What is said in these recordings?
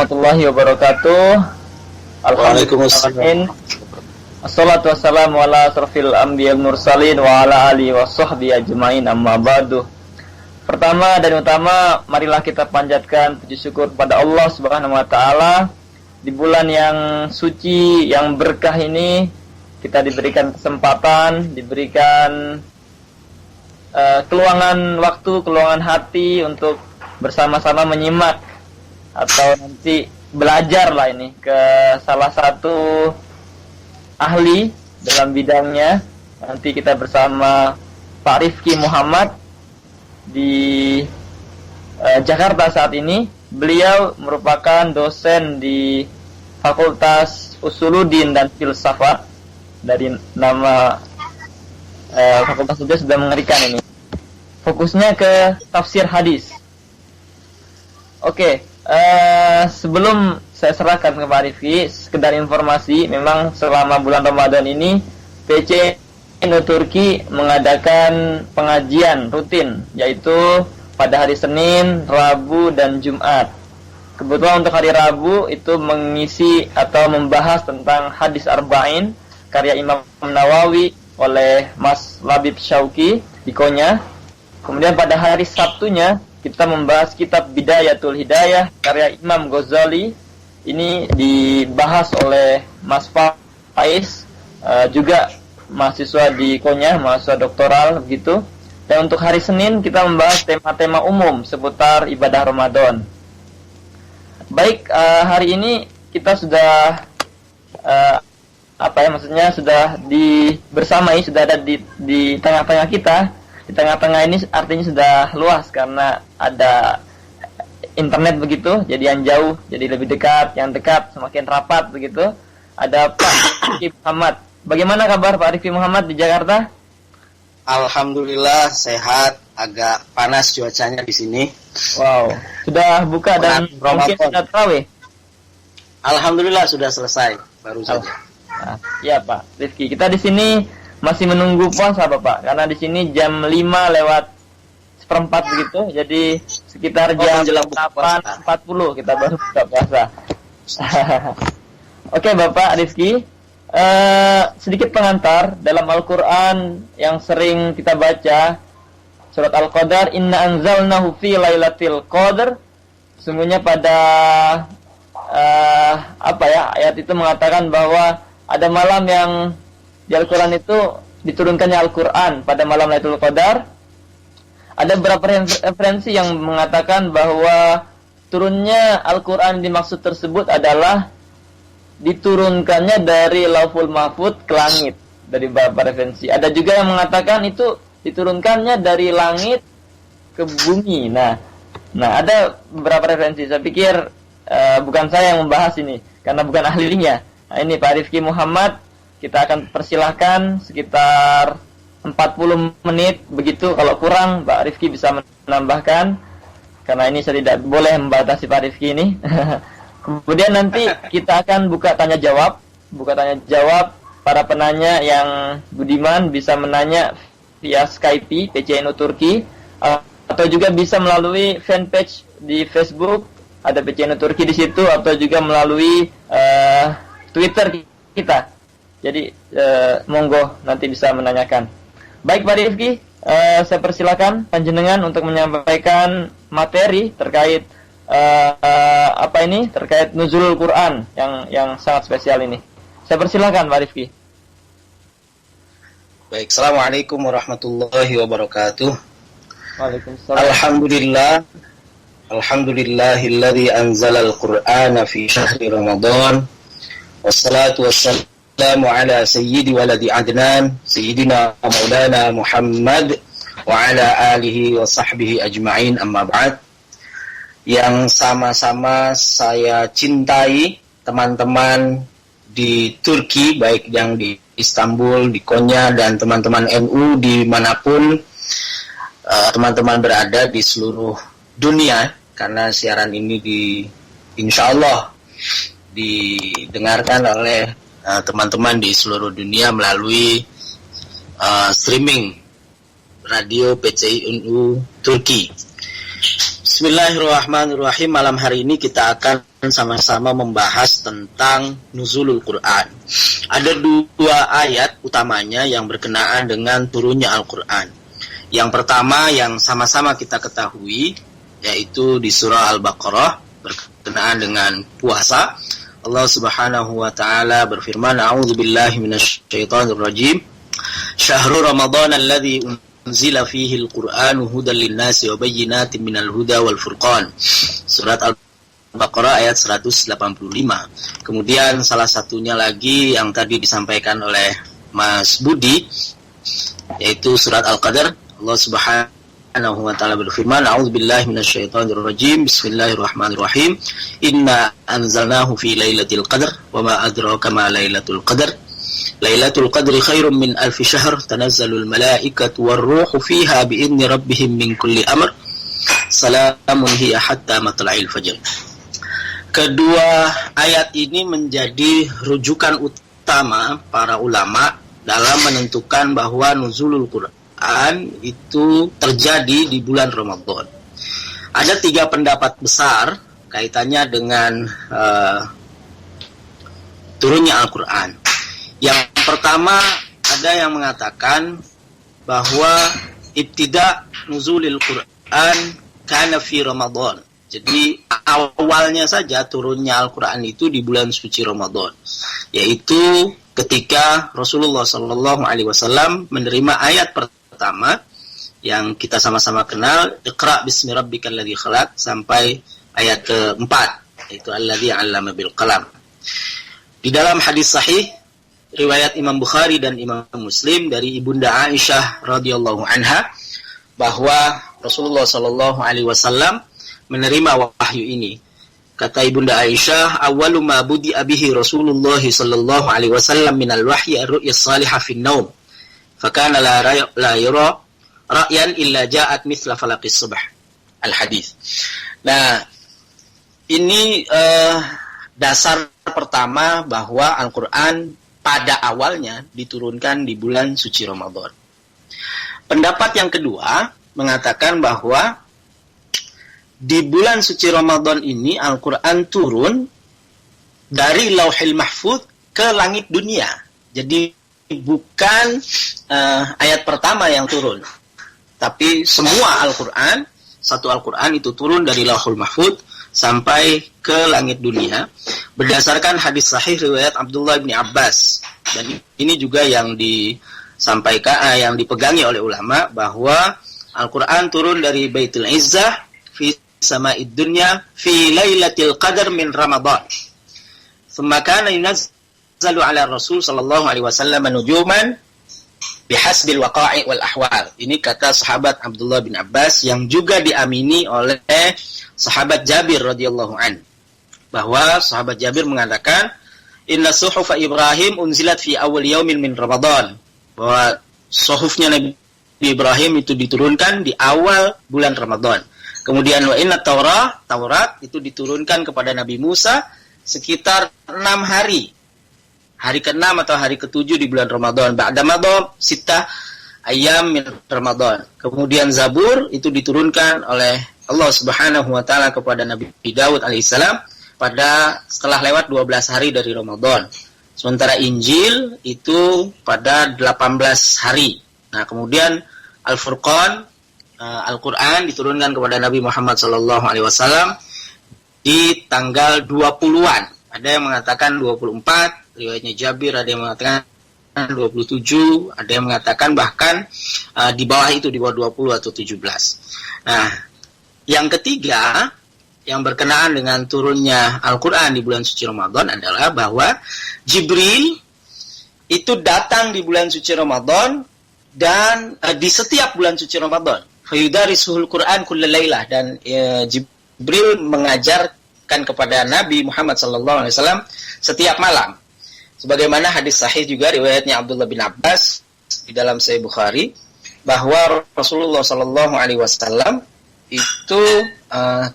warahmatullahi wabarakatuh. Alhamdulillah. Assalatu wassalamu ala asrafil anbiya wal mursalin wa ala alihi washabbihi ajmain, amma ba'du. Pertama dan utama, marilah kita panjatkan puji syukur kepada Allah Subhanahu wa taala. Di bulan yang suci, yang berkah ini, kita diberikan kesempatan, diberikan keluangan waktu, keluangan hati untuk bersama-sama menyimak atau nanti belajar lah ini ke salah satu ahli dalam bidangnya. Nanti kita bersama Pak Rifki Muhammad di Jakarta saat ini. Beliau merupakan dosen di Fakultas Usuluddin dan Filsafat. Dari nama fakultas itu sudah mengerikan ini. Fokusnya ke tafsir hadis. Oke, sebelum saya serahkan ke Pak Rifki, sekedar informasi, memang selama bulan Ramadan ini PC Indo Turki mengadakan pengajian rutin, yaitu pada hari Senin, Rabu, dan Jumat. Kebetulan untuk hari Rabu itu mengisi atau membahas tentang hadis Arba'in karya Imam Nawawi oleh Mas Labib Syauqi di Konya. Kemudian pada hari Sabtunya kita membahas kitab Bidayatul Hidayah karya Imam Ghazali. Ini dibahas oleh Mas Faiz, juga mahasiswa di Konya, mahasiswa doktoral begitu. Dan untuk hari Senin kita membahas tema-tema umum seputar ibadah Ramadan. Baik, hari ini kita sudah sudah bersamai, sudah ada di tengah-tengah kita. Di tengah-tengah ini artinya sudah luas karena ada internet begitu, jadi yang jauh jadi lebih dekat, yang dekat semakin rapat begitu. Ada Pak Rifki Muhammad. Bagaimana kabar Pak Rifki Muhammad di Jakarta? Alhamdulillah sehat, agak panas cuacanya di sini. Wow, sudah buka dan mungkin sudah tarawih? Alhamdulillah sudah selesai baru saja. Ya Pak Rifki, kita di sini masih menunggu puasa Bapak, karena di sini jam 5:04 begitu, jadi sekitar jam 8:40 kita baru buka puasa. Oke Bapak Rifki, sedikit pengantar dalam Al-Quran yang sering kita baca, surat Al-Qadar, Inna anzalnahu fi lailatul qadar. Sungguhnya pada ayat itu mengatakan bahwa ada malam yang di Al-Quran itu diturunkannya Al-Quran pada malam Lailatul Qadar. Ada beberapa referensi yang mengatakan bahwa turunnya Al-Quran dimaksud tersebut adalah diturunkannya dari Lauful Mahfuz ke langit, dari beberapa referensi. Ada juga yang mengatakan itu diturunkannya dari langit ke bumi. Nah ada beberapa referensi. Saya pikir bukan saya yang membahas ini karena bukan ahlinya. Nah, ini Pak Rifki Muhammad, kita akan persilahkan sekitar 40 menit begitu. Kalau kurang Pak Rifki bisa menambahkan, karena ini saya tidak boleh membatasi Pak Rifki ini. Kemudian nanti kita akan buka tanya jawab. Para penanya yang budiman bisa menanya via Skype PCNU Turki, atau juga bisa melalui fanpage di Facebook, ada PCNU Turki di situ, atau juga melalui Twitter kita. Jadi monggo nanti bisa menanyakan. Baik Pak Rifki, saya persilakan panjenengan untuk menyampaikan materi terkait terkait nuzulul Quran yang sangat spesial ini. Saya persilakan Pak Rifki. Baik, Assalamualaikum warahmatullahi wabarakatuh. Waalaikumsalam. Alhamdulillahilladzi anzalal Qur'ana fi syahri Ramadan. Wassalatu wassalamu ala sayyidi waladi adnan sayyidina maulana Muhammad wa ala alihi wa sahbihi ajma'in, amma ba'd. Yang sama-sama saya cintai, teman-teman di Turki, baik yang di Istanbul, di Konya, dan teman-teman NU dimanapun teman-teman berada di seluruh dunia, karena siaran ini insyaallah didengarkan oleh teman-teman di seluruh dunia melalui streaming radio PCI UNU Turki. Bismillahirrahmanirrahim. Malam hari ini kita akan sama-sama membahas tentang nuzulul Quran. Ada dua ayat utamanya yang berkenaan dengan turunnya Al-Quran. Yang pertama yang sama-sama kita ketahui, yaitu di surah Al-Baqarah berkenaan dengan puasa. Allah Subhanahu wa taala berfirman, "A'udzubillahi minasyaitonir rajim. Syahrul Ramadan alladzi unzila fihi al-Qur'anu hudan lin-nasi wa bayyinatin minal huda wal furqan." Surat Al-Baqarah ayat 185. Kemudian salah satunya lagi yang tadi disampaikan oleh Mas Budi, yaitu surat Al-Qadar. Allah Subhanahu wa taala berfirman, "A'udzubillahi minasyaitonir rajim. Bismillahirrahmanirrahim. Inna anzalnahu fi lailatul qadar wa ma adraka ma lailatul qadar. Lailatul qadri khairum min alfi syahr. Tanazzalul malaikatu war-ruhu fiha bi'izni rabbihim min kulli amr. Salamun hiya hatta matla'il fajr." Kedua ayat ini menjadi rujukan utama para ulama dalam menentukan bahwa nuzulul Quran itu terjadi di bulan Ramadan. Ada 3 pendapat besar kaitannya dengan turunnya Al-Quran. Yang pertama, ada yang mengatakan bahwa ibtida nuzulil Quran kana fi Ramadan. Jadi awalnya saja turunnya Al-Quran itu di bulan suci Ramadan, yaitu ketika Rasulullah SAW menerima ayat pertama yang kita sama-sama kenal, Iqra bismi rabbikal ladzi khalaq, sampai ayat keempat, yaitu alladzi 'allama bil qalam. Di dalam hadis sahih riwayat Imam Bukhari dan Imam Muslim dari Ibunda Aisyah radhiyallahu anha bahwa Rasulullah SAW menerima wahyu ini. Kata Ibunda Aisyah, "Awwalu ma budi'a bihi Rasulullah sallallahu alaihi wasallam minal wahyi ar-ru'ya as-salihah fi an-naum. Fakana la yura ra'yan illa ja'at mithla falaqis subh." Al-hadis. Nah, ini dasar pertama bahwa Al-Quran pada awalnya diturunkan di bulan suci Ramadan. Pendapat yang kedua mengatakan bahwa di bulan suci Ramadan ini Al-Quran turun dari Lauhil Mahfuz ke langit dunia. Jadi bukan ayat pertama yang turun, tapi semua Al-Quran, satu Al-Quran itu turun dari Lauhul Mahfuz sampai ke langit dunia berdasarkan hadis sahih riwayat Abdullah bin Abbas. Dan ini juga yang disampaikan, yang dipegangi oleh ulama, bahwa Al-Quran turun dari Baitul Izzah fi sama'id dunya fi lailatul qadar min Ramadan. Thumma kana yunazzalu ala Rasul sallallahu alaihi wasallam nujuman bihasbil waqa'i wal ahwal. Ini kata sahabat Abdullah bin Abbas yang juga diamini oleh sahabat Jabir radhiyallahu an, bahwa sahabat Jabir mengatakan, "Inna suhufa Ibrahim unzilat fi awal yaumin min Ramadan." Bahwa suhufnya Nabi Ibrahim itu diturunkan di awal bulan Ramadan. Kemudian wa inna Taurat itu diturunkan kepada Nabi Musa sekitar 6 hari. Hari ke-6 atau hari ke-7 di bulan Ramadan. Ba'da madha sittah ayyam min Ramadan. Kemudian Zabur itu diturunkan oleh Allah Subhanahu wa taala kepada Nabi Daud alaihissalam pada setelah lewat 12 hari dari Ramadan. Sementara Injil itu pada 18 hari. Nah, kemudian Al-Furqan, Al-Quran diturunkan kepada Nabi Muhammad SAW di tanggal 20-an. Ada yang mengatakan 24, riwayatnya Jabir, ada yang mengatakan 27, ada yang mengatakan bahkan di bawah itu, di bawah 20 atau 17. Nah, yang ketiga yang berkenaan dengan turunnya Al-Quran di bulan suci Ramadan adalah bahwa Jibril itu datang di bulan suci Ramadan dan di setiap bulan suci Ramadan. Fayudarisuhul Quran kulla lailah, dan Jibril mengajarkan kepada Nabi Muhammad SAW setiap malam. Sebagaimana hadis sahih juga riwayatnya Abdullah bin Abbas di dalam Sahih Bukhari, bahwa Rasulullah SAW itu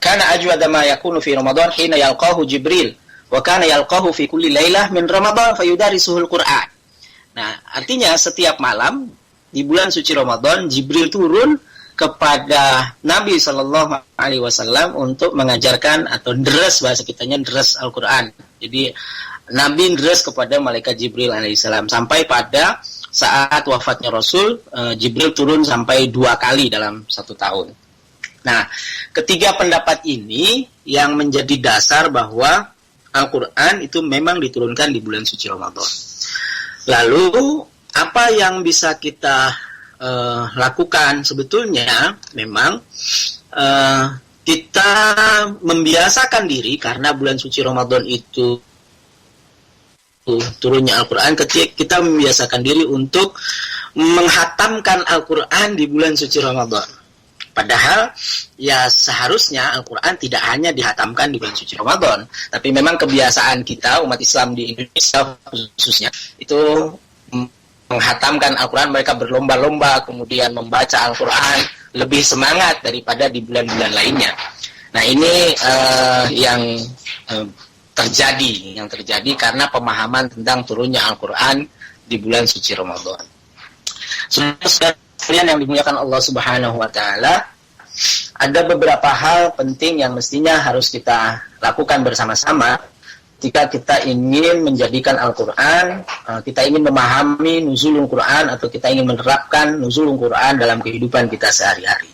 kana ajwada ma yakunu fi Ramadan hina yalqahu Jibril wa kana yalqahu fi kulli lailah min Ramadan fayudarisuhul Quran. Nah, artinya setiap malam di bulan suci Ramadan Jibril turun kepada Nabi Shallallahu Alaihi Wasallam untuk mengajarkan atau deres, bahasa kitanya deres Al-Quran. Jadi Nabi deres kepada malaikat Jibril alaihissalam sampai pada saat wafatnya Rasul, Jibril turun sampai 2 kali dalam 1 tahun. Nah, ketiga pendapat ini yang menjadi dasar bahwa Al-Quran itu memang diturunkan di bulan suci Ramadan. Lalu apa yang bisa kita lakukan? Sebetulnya memang kita membiasakan diri, karena bulan suci Ramadan itu turunnya Al-Quran, ketika kita membiasakan diri untuk menghatamkan Al-Quran di bulan suci Ramadan. Padahal ya seharusnya Al-Quran tidak hanya dihatamkan di bulan suci Ramadan, tapi memang kebiasaan kita umat Islam di Indonesia khususnya itu menghatamkan Al-Quran. Mereka berlomba-lomba kemudian membaca Al-Quran lebih semangat daripada di bulan-bulan lainnya. Nah, ini yang terjadi karena pemahaman tentang turunnya Al-Quran di bulan suci Ramadan. Saudara sekalian yang dimuliakan Allah Subhanahu wa taala, ada beberapa hal penting yang mestinya harus kita lakukan bersama-sama ketika kita ingin menjadikan Al-Quran, kita ingin memahami nuzulul Quran, atau kita ingin menerapkan nuzulul Quran dalam kehidupan kita sehari-hari.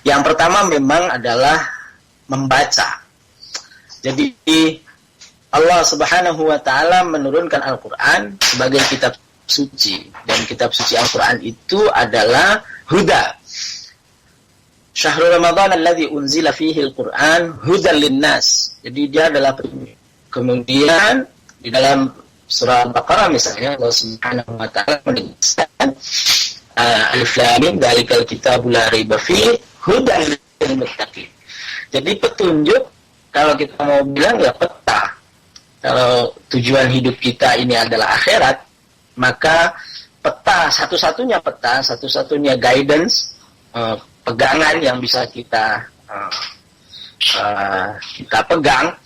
Yang pertama memang adalah membaca. Jadi Allah Subhanahu wa taala menurunkan Al-Quran sebagai kitab suci, dan kitab suci Al-Quran itu adalah huda. Syahrul Ramadan alladzi unzila fihi Al-Quran hudan linnas. Jadi dia adalah petunjuk. Kemudian di dalam surah Al-Baqarah misalnya Allah Subhanahu wa taala menegaskan alif lam mim dzalikal kitabul la raiba fihi hudan lil muttaqin. Jadi petunjuk, kalau kita mau bilang ya peta. Kalau tujuan hidup kita ini adalah akhirat, maka peta, satu-satunya guidance, pegangan yang bisa kita pegang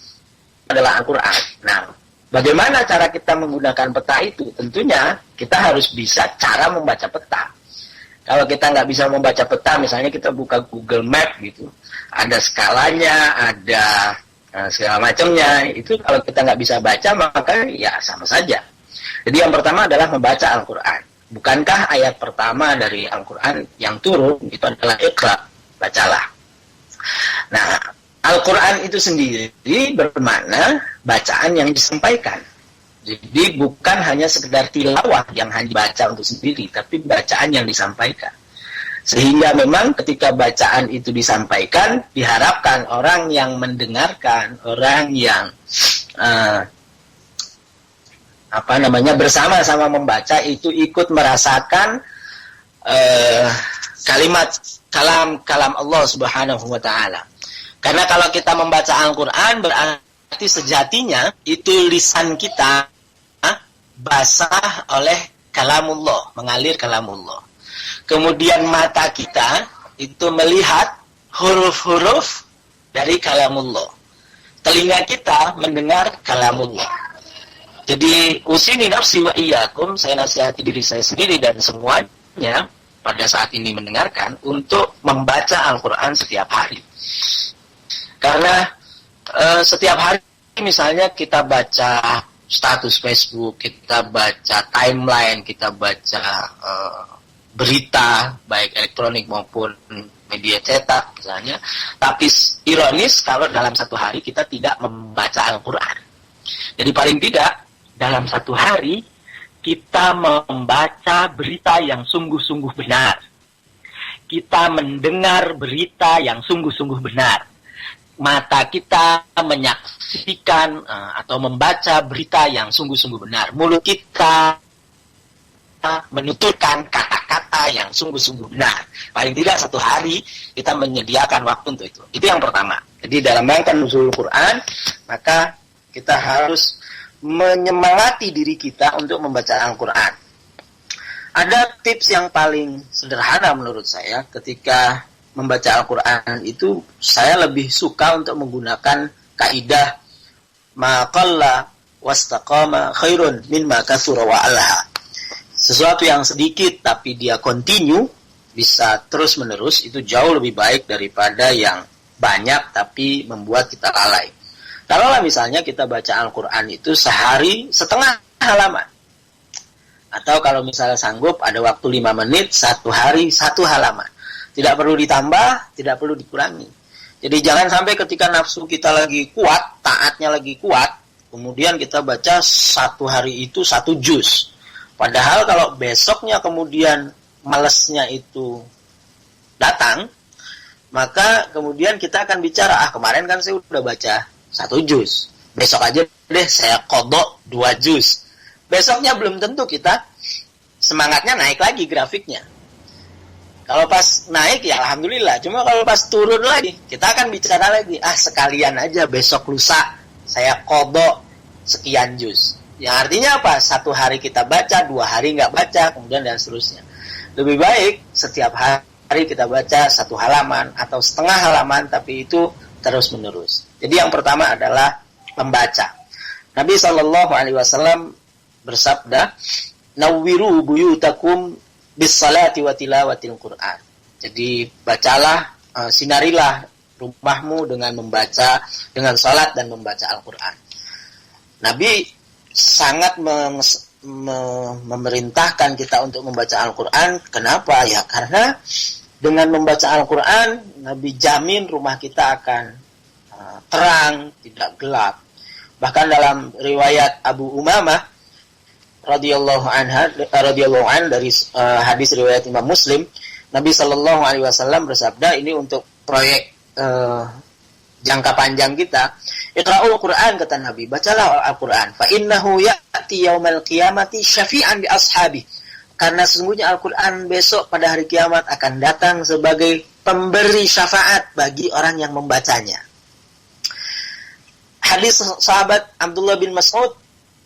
adalah Al-Quran. Nah, bagaimana cara kita menggunakan peta itu? Tentunya kita harus bisa cara membaca peta. Kalau kita nggak bisa membaca peta, misalnya kita buka Google Map gitu, ada skalanya, ada segala macamnya, itu kalau kita nggak bisa baca, maka ya sama saja. Jadi yang pertama adalah membaca Al-Quran. Bukankah ayat pertama dari Al-Quran yang turun itu adalah Iqra, bacalah. Nah, Al-Quran itu sendiri bermakna bacaan yang disampaikan. Jadi bukan hanya sekedar tilawah yang hanya dibaca untuk sendiri, tapi bacaan yang disampaikan. Sehingga memang ketika bacaan itu disampaikan, diharapkan orang yang mendengarkan, orang yang bersama-sama membaca itu ikut merasakan kalimat kalam Allah Subhanahu wa taala. Karena kalau kita membaca Al-Quran, berarti sejatinya itu lisan kita basah oleh kalamullah, mengalir kalamullah. Kemudian mata kita itu melihat huruf-huruf dari kalamullah. Telinga kita mendengar kalamullah. Jadi usini nafsi wa iyyakum, saya nasihati diri saya sendiri dan semuanya pada saat ini mendengarkan untuk membaca Al-Quran setiap hari. Karena setiap hari misalnya kita baca status Facebook, kita baca timeline, kita baca berita baik elektronik maupun media cetak misalnya. Tapi ironis kalau dalam satu hari kita tidak membaca Al-Quran. Jadi paling tidak dalam satu hari kita membaca berita yang sungguh-sungguh benar. Kita mendengar berita yang sungguh-sungguh benar. Mata kita menyaksikan atau membaca berita yang sungguh-sungguh benar. Mulut kita menuturkan kata-kata yang sungguh-sungguh benar. Paling tidak satu hari kita menyediakan waktu untuk itu. Itu yang pertama. Jadi dalam rangka nuzul Quran, maka kita harus menyemangati diri kita untuk membaca Al-Quran. Ada tips yang paling sederhana menurut saya ketika membaca Al-Quran itu. Saya lebih suka untuk menggunakan kaidah ma qalla wastaqama khairun mimma katsura wa alha. Sesuatu yang sedikit tapi dia continue, bisa terus-menerus itu jauh lebih baik daripada yang banyak tapi membuat kita lalai. Taruhlah misalnya kita baca Al-Quran itu sehari setengah halaman. Atau kalau misalnya sanggup ada waktu 5 menit, 1 hari 1 halaman. Tidak perlu ditambah, tidak perlu dikurangi. Jadi jangan sampai ketika nafsu kita lagi kuat, taatnya lagi kuat, kemudian kita baca 1 hari itu 1 juz. Padahal kalau besoknya kemudian malesnya itu datang, maka kemudian kita akan bicara, kemarin kan saya udah baca 1 juz, besok aja deh saya qadha 2 juz. Besoknya belum tentu kita semangatnya naik lagi grafiknya. Kalau pas naik ya alhamdulillah, cuma kalau pas turun lagi kita akan bicara lagi, sekalian aja besok lusa saya qadha sekian juz. Yang artinya apa? 1 hari kita baca, 2 hari nggak baca, kemudian dan seterusnya. Lebih baik setiap hari kita baca 1 halaman atau setengah halaman, tapi itu terus menerus. Jadi yang pertama adalah membaca. Nabi SAW bersabda, "Nawwiru buyutakum bis-salati wa tilawatil Qur'an." Jadi bacalah, sinarilah rumahmu dengan membaca, dengan salat dan membaca Al-Quran. Nabi sangat memerintahkan kita untuk membaca Al-Quran. Kenapa? Ya karena dengan membaca Al-Quran, Nabi jamin rumah kita akan terang, tidak gelap. Bahkan dalam riwayat Abu Umamah radhiyallahu an dari hadis riwayat Imam Muslim, Nabi SAW bersabda, ini untuk proyek jangka panjang kita, Iqra'ul Quran, kata Nabi, bacalah Al-Quran, fa innahu ya'ti yaumal qiyamati syafi'an li ashabi, karena sesungguhnya Al-Quran besok pada hari kiamat akan datang sebagai pemberi syafaat bagi orang yang membacanya. Hadis sahabat Abdullah bin Mas'ud,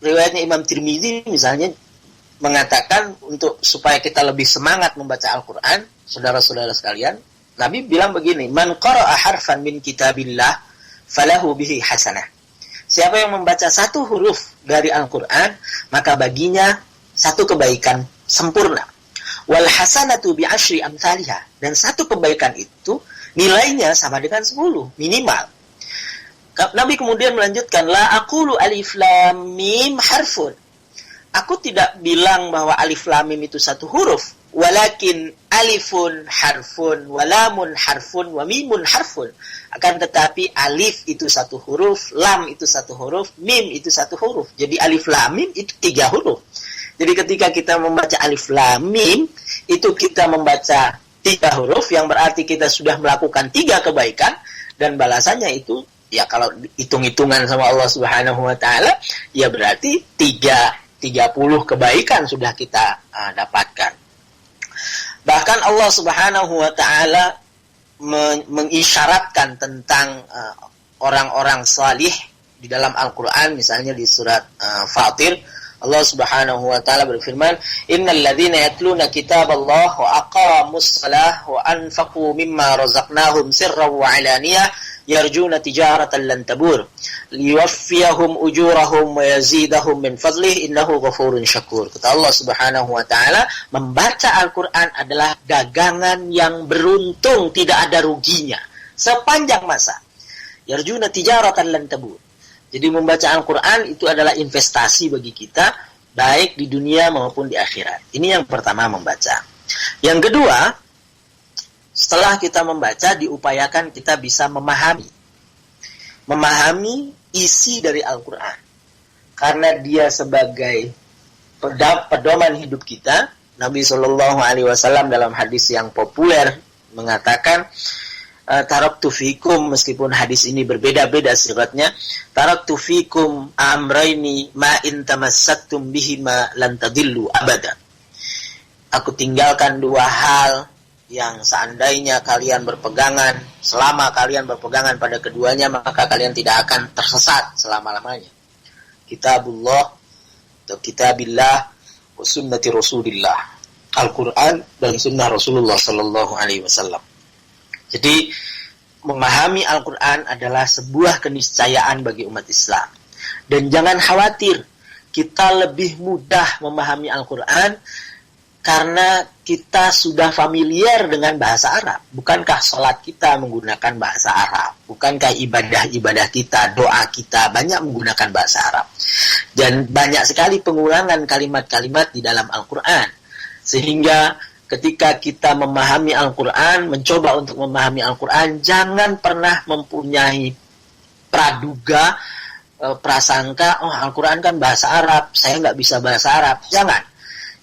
riwayatnya Imam Tirmizi misalnya, mengatakan untuk supaya kita lebih semangat membaca Al-Quran, saudara-saudara sekalian, Nabi bilang begini, "Man qara'a harfan min kitabillah falahu bihi hasanah." Siapa yang membaca 1 huruf dari Al-Quran, maka baginya 1 kebaikan sempurna. Wal hasanatu bi asyri amsalihha, dan 1 kebaikan itu nilainya sama dengan 10 minimal. Nabi kemudian melanjutkan, "La aqulu alif lam mim harfun." Aku tidak bilang bahwa alif lam mim itu 1 huruf, walakin alifun harfun, walamun harfun, wa mimun harfun. Akan tetapi alif itu 1 huruf, lam itu 1 huruf, mim itu 1 huruf. Jadi alif lam mim itu 3 huruf. Jadi ketika kita membaca alif lam mim, itu kita membaca 3 huruf, yang berarti kita sudah melakukan 3 kebaikan, dan balasannya itu, ya kalau hitung-hitungan sama Allah Subhanahu wa taala, ya berarti 30 kebaikan sudah kita dapatkan. Bahkan Allah Subhanahu wa taala mengisyaratkan tentang orang-orang salih di dalam Al-Qur'an, misalnya di surat Fatir, Allah Subhanahu wa taala berfirman, "Innal ladzina yatluna kitaballah wa aqamus shalah wa anfaqu mimma razaqnahum sirran wa 'alaniyah yarjuna tijaratan lan tabur liwaffiyahum ujurahum wa yazidahum min fadlih innahu ghafurun syakur." Kata Allah Subhanahu wa taala, membaca Al-Qur'an adalah dagangan yang beruntung, tidak ada ruginya sepanjang masa. Yarjuna tijaratan lan tabur. Jadi membaca Al-Qur'an itu adalah investasi bagi kita, baik di dunia maupun di akhirat. Ini yang pertama, membaca. Yang kedua, setelah kita membaca, diupayakan kita bisa memahami isi dari Al-Quran. Karena dia sebagai pedoman hidup kita, Nabi SAW dalam hadis yang populer mengatakan, taraktu fikum, meskipun hadis ini berbeda-beda sifatnya, taraktu fikum amraini ma in tamassaktum bihima lan tadillu abada. Aku tinggalkan 2 hal yang seandainya kalian berpegangan, selama kalian berpegangan pada keduanya, maka kalian tidak akan tersesat selama-lamanya. Kitabullah atau kitabillah wa sunnati Rasulillah, Al-Quran dan sunnah Rasulullah sallallahu alaihi wasallam. Jadi memahami Al-Quran adalah sebuah keniscayaan bagi umat Islam. Dan jangan khawatir, kita lebih mudah memahami Al-Quran Karena kita sudah familiar dengan bahasa Arab. Bukankah sholat kita menggunakan bahasa Arab? Bukankah ibadah-ibadah kita, doa kita banyak menggunakan bahasa Arab? Dan banyak sekali pengulangan kalimat-kalimat di dalam Al-Quran. Sehingga ketika kita memahami Al-Quran, mencoba untuk memahami Al-Quran, jangan pernah mempunyai praduga, prasangka, oh Al-Quran kan bahasa Arab, saya nggak bisa bahasa Arab. Jangan.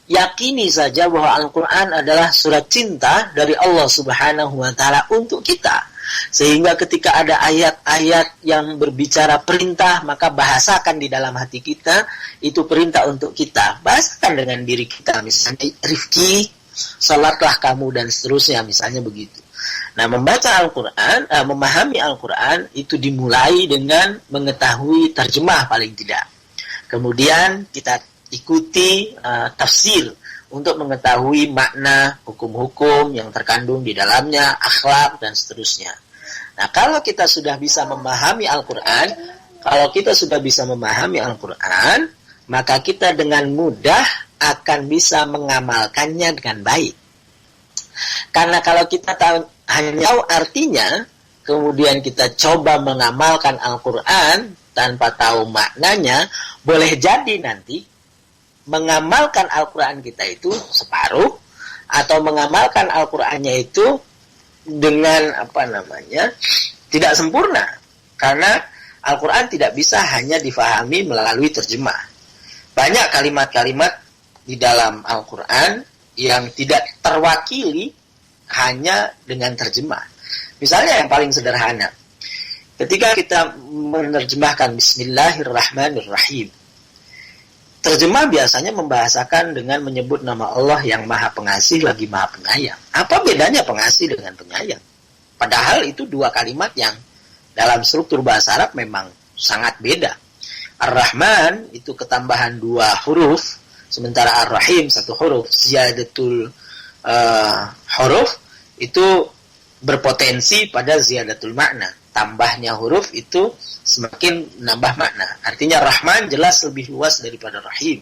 Yakini saja bahwa Al-Quran adalah surat cinta dari Allah Subhanahu wa Ta'ala untuk kita. Sehingga ketika ada ayat-ayat yang berbicara perintah, maka bahasakan di dalam hati kita, itu perintah untuk kita. Bahasakan dengan diri kita, misalnya Rifki, salatlah kamu, dan seterusnya, misalnya begitu. Nah, membaca Al-Quran, memahami Al-Quran, itu dimulai dengan mengetahui terjemah paling tidak. Kemudian kita ikuti tafsir untuk mengetahui makna hukum-hukum yang terkandung di dalamnya, akhlak dan seterusnya. Nah, kalau kita sudah bisa memahami Al-Quran, maka kita dengan mudah akan bisa mengamalkannya dengan baik. Karena kalau kita hanya tahu artinya, kemudian kita coba mengamalkan Al-Quran tanpa tahu maknanya, boleh jadi nanti mengamalkan Al-Quran kita itu separuh, atau mengamalkan Al-Qurannya itu dengan tidak sempurna, karena Al-Quran tidak bisa hanya difahami melalui terjemah. Banyak kalimat-kalimat di dalam Al-Quran yang tidak terwakili hanya dengan terjemah. Misalnya yang paling sederhana, ketika kita menerjemahkan Bismillahirrahmanirrahim, terjemah biasanya membahasakan dengan menyebut nama Allah yang Maha Pengasih lagi Maha Penyayang. Apa bedanya pengasih dengan penyayang? Padahal itu dua kalimat yang dalam struktur bahasa Arab memang sangat beda. Ar-Rahman itu ketambahan 2 huruf, sementara Ar-Rahim 1 huruf. Ziyadatul huruf itu berpotensi pada ziyadatul makna. Tambahnya huruf itu semakin menambah makna. Artinya Rahman jelas lebih luas daripada Rahim.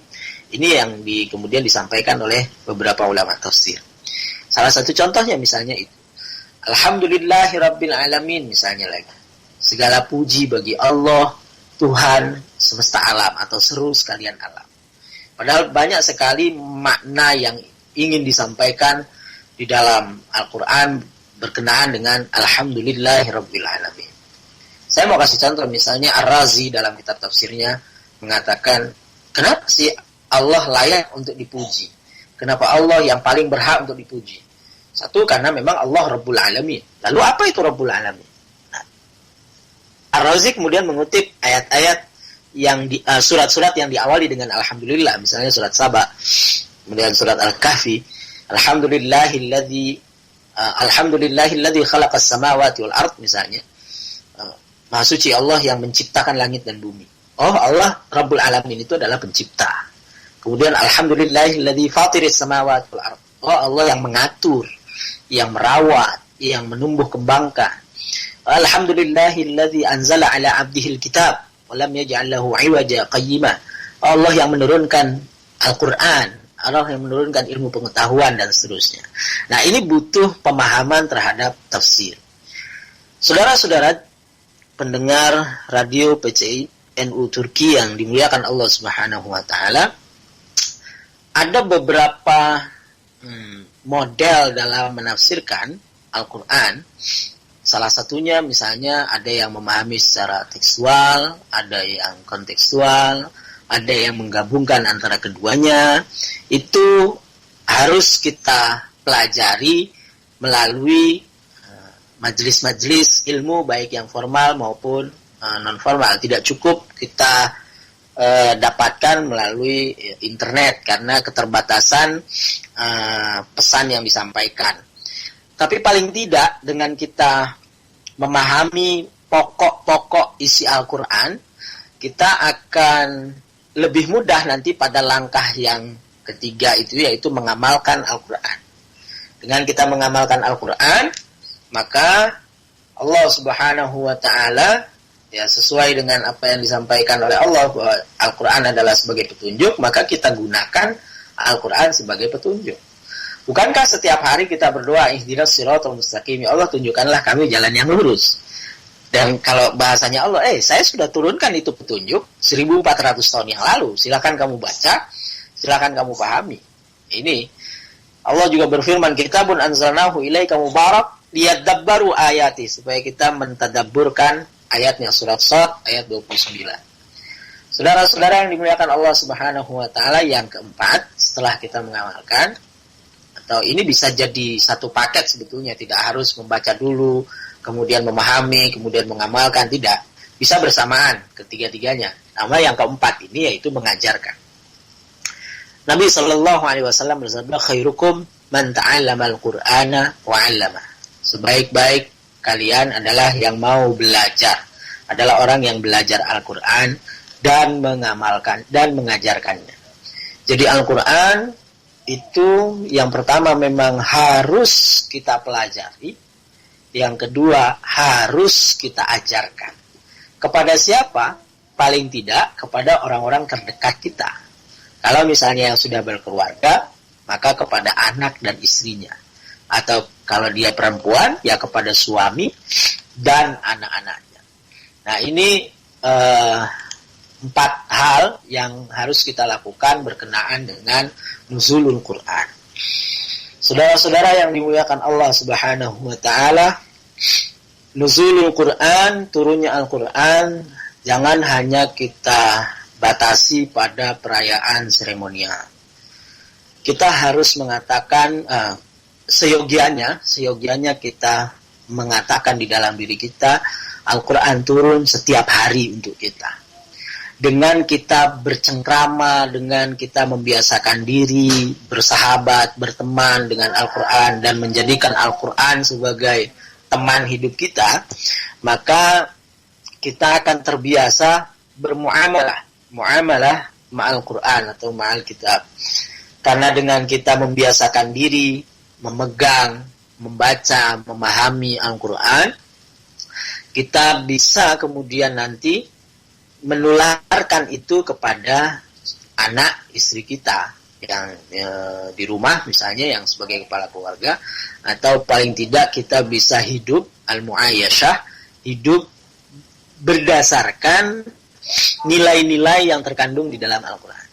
Ini yang kemudian disampaikan oleh beberapa ulama tafsir. Salah satu contohnya misalnya itu, Alhamdulillahirabbil alamin, misalnya lagi. Segala puji bagi Allah, Tuhan semesta alam atau seluruh sekalian alam. Padahal banyak sekali makna yang ingin disampaikan di dalam Al-Quran berkenaan dengan Alhamdulillahirabbil alamin. Saya mau kasih contoh, misalnya Ar-Razi dalam kitab tafsirnya mengatakan, kenapa sih Allah layak untuk dipuji? Kenapa Allah yang paling berhak untuk dipuji? Satu, karena memang Allah Rabbul Alamin. Lalu apa itu Rabbul Alamin? Nah, Ar-Razi kemudian mengutip ayat-ayat yang surat-surat yang diawali dengan Alhamdulillah, misalnya surat Saba, kemudian surat Al-Kahfi, Alhamdulillahilladzi khalaqas samawati wal ard, misalnya. Maha suci Allah yang menciptakan langit dan bumi. Oh, Allah Rabbul Alamin itu adalah pencipta. Kemudian Alhamdulillahilladzi fatiris samawati wal ard. Oh, Allah yang mengatur, yang merawat, yang menumbuh kembangkan. Alhamdulillahilladzi anzala ala abdihil kitab wa lam yaj'al lahu 'iwaja qayyima. Allah yang menurunkan Al-Qur'an, Allah yang menurunkan ilmu pengetahuan dan seterusnya. Nah, ini butuh pemahaman terhadap tafsir. Saudara-saudara pendengar radio PCI NU Turki yang dimuliakan Allah Subhanahu wa Ta'ala, ada beberapa model dalam menafsirkan Al-Quran. Salah satunya misalnya ada yang memahami secara tekstual, ada yang kontekstual, ada yang menggabungkan antara keduanya. Itu harus kita pelajari melalui majelis-majelis ilmu, baik yang formal maupun non-formal. Tidak cukup kita dapatkan melalui internet karena keterbatasan pesan yang disampaikan. Tapi paling tidak dengan kita memahami pokok-pokok isi Al-Quran, kita akan lebih mudah nanti pada langkah yang ketiga itu, yaitu mengamalkan Al-Quran. Dengan kita mengamalkan Al-Quran, maka Allah Subhanahu wa Ta'ala, ya, sesuai dengan apa yang disampaikan oleh Allah bahwa Al-Quran adalah sebagai petunjuk, maka kita gunakan Al-Quran sebagai petunjuk. Bukankah setiap hari kita berdoa, ihdinas siratal mustaqim, ya Allah tunjukkanlah kami jalan yang lurus. Dan kalau bahasanya Allah, saya sudah turunkan itu petunjuk 1400 tahun yang lalu. Silakan kamu baca, silakan kamu pahami. Ini Allah juga berfirman, kitabun anzalnahu ilaika mubarak liyadabbaru ayati, supaya kita mentadabburkan ayatnya, surat Shad ayat 29. Saudara-saudara yang dimuliakan Allah Subhanahu wa taala, yang keempat setelah kita mengamalkan, atau ini bisa jadi satu paket sebetulnya, tidak harus membaca dulu kemudian memahami, kemudian mengamalkan, tidak. Bisa bersamaan ketiga-tiganya. Nama yang keempat ini yaitu mengajarkan. Nabi sallallahu alaihi wasallam bersabda, khairukum man ta'allama al-Qur'ana wa 'allama. Sebaik-baik kalian adalah yang mau belajar, adalah orang yang belajar Al-Qur'an dan mengamalkan dan mengajarkannya. Jadi Al-Qur'an itu yang pertama memang harus kita pelajari, yang kedua harus kita ajarkan. Kepada siapa? Paling tidak kepada orang-orang terdekat kita. Kalau misalnya yang sudah berkeluarga, maka kepada anak dan istrinya. Atau kalau dia perempuan, ya kepada suami dan anak-anaknya. Nah, ini 4 hal yang harus kita lakukan berkenaan dengan nuzulul Quran. Saudara-saudara yang dimuliakan Allah Subhanahu wa taala, nuzulul Quran, turunnya Al-Quran, jangan hanya kita batasi pada perayaan seremonial. Kita harus mengatakan seyogianya kita mengatakan di dalam diri kita, Al-Quran turun setiap hari untuk kita. Dengan kita bercengkrama, dengan kita membiasakan diri, bersahabat, berteman dengan Al-Quran, dan menjadikan Al-Quran sebagai teman hidup kita, maka kita akan terbiasa bermuamalah ma'al Quran atau ma'al kitab. Karena dengan kita membiasakan diri, memegang, membaca, memahami Al-Quran, kita bisa kemudian nanti menularkan itu kepada anak istri kita yang di rumah misalnya, yang sebagai kepala keluarga, atau paling tidak kita bisa hidup al-mu'ayyashah, hidup berdasarkan nilai-nilai yang terkandung di dalam Al-Quran.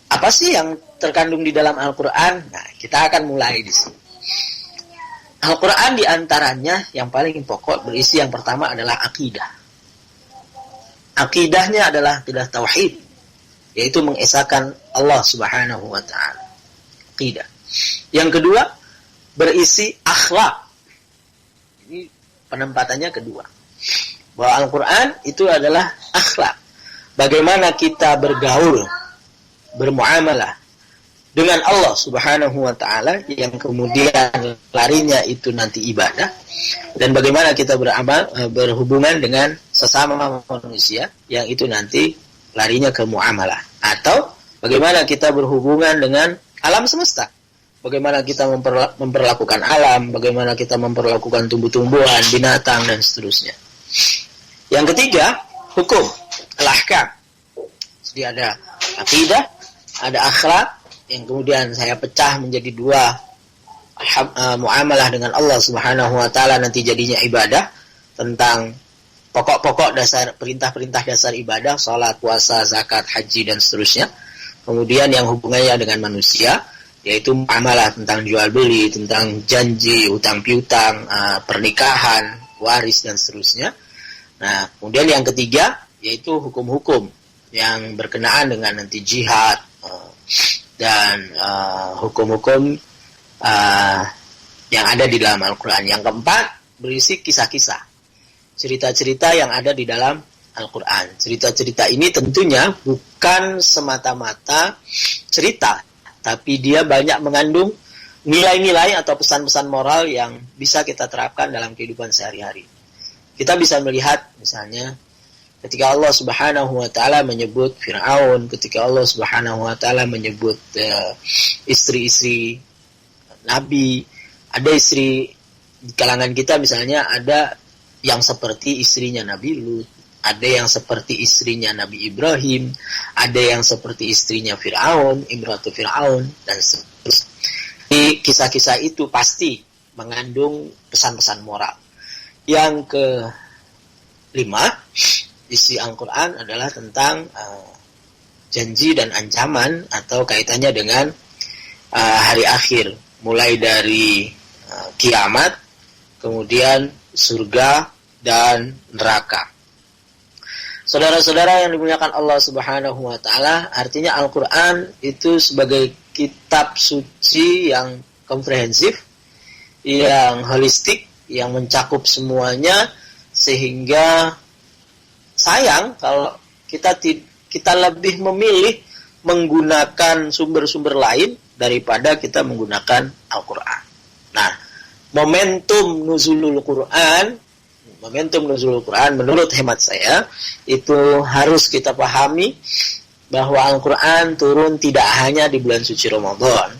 Apa sih yang terkandung di dalam Al-Quran? Nah, kita akan mulai di sini. Al-Quran diantaranya yang paling pokok berisi yang pertama adalah akidah. Akidahnya adalah akidah tauhid, yaitu mengesahkan Allah Subhanahu wa taala. Akidah. Yang kedua, berisi akhlak. Ini penempatannya kedua. Bahwa Al-Quran itu adalah akhlak. Bagaimana kita bergaul, bermuamalah dengan Allah Subhanahu wa taala, yang kemudian larinya itu nanti ibadah, dan bagaimana kita berhubungan dengan sesama manusia, yang itu nanti larinya ke muamalah, atau bagaimana kita berhubungan dengan alam semesta, bagaimana kita memperlakukan alam, bagaimana kita memperlakukan tumbuh-tumbuhan, binatang, dan seterusnya. Yang ketiga, hukum, al-ahkam. Jadi ada akidah, ada akhlak, yang kemudian saya pecah menjadi 2, muamalah dengan Allah Subhanahu wa taala nanti jadinya ibadah, tentang pokok-pokok dasar, perintah-perintah dasar ibadah, salat, puasa, zakat, haji, dan seterusnya. Kemudian yang hubungannya dengan manusia, yaitu muamalah tentang jual beli, tentang janji, hutang piutang, pernikahan, waris, dan seterusnya. Nah, kemudian yang ketiga yaitu hukum-hukum yang berkenaan dengan nanti jihad, dan hukum-hukum yang ada di dalam Al-Quran. Yang keempat, berisi kisah-kisah, cerita-cerita yang ada di dalam Al-Quran. Cerita-cerita ini tentunya bukan semata-mata cerita, tapi dia banyak mengandung nilai-nilai atau pesan-pesan moral yang bisa kita terapkan dalam kehidupan sehari-hari. Kita bisa melihat misalnya ketika Allah Subhanahu wa taala menyebut Fir'aun, ketika Allah Subhanahu wa taala menyebut istri-istri Nabi, ada istri di kalangan kita misalnya, ada yang seperti istrinya Nabi Lut, ada yang seperti istrinya Nabi Ibrahim, ada yang seperti istrinya Fir'aun, Imratu Fir'aun, dan seterusnya. kisah-kisah itu pasti mengandung pesan-pesan moral. Yang kelima, isi Al-Quran adalah tentang janji dan ancaman atau kaitannya dengan hari akhir, mulai dari kiamat, kemudian surga dan neraka. Saudara-saudara yang dimuliakan Allah Subhanahu wa taala, artinya Al-Qur'an itu sebagai kitab suci yang komprehensif, yang holistik, yang mencakup semuanya, sehingga sayang kalau kita lebih memilih menggunakan sumber-sumber lain daripada kita menggunakan Al-Qur'an. Nah, momentum nuzulul Quran menurut hemat saya itu harus kita pahami bahwa Al-Quran turun tidak hanya di bulan suci Ramadan,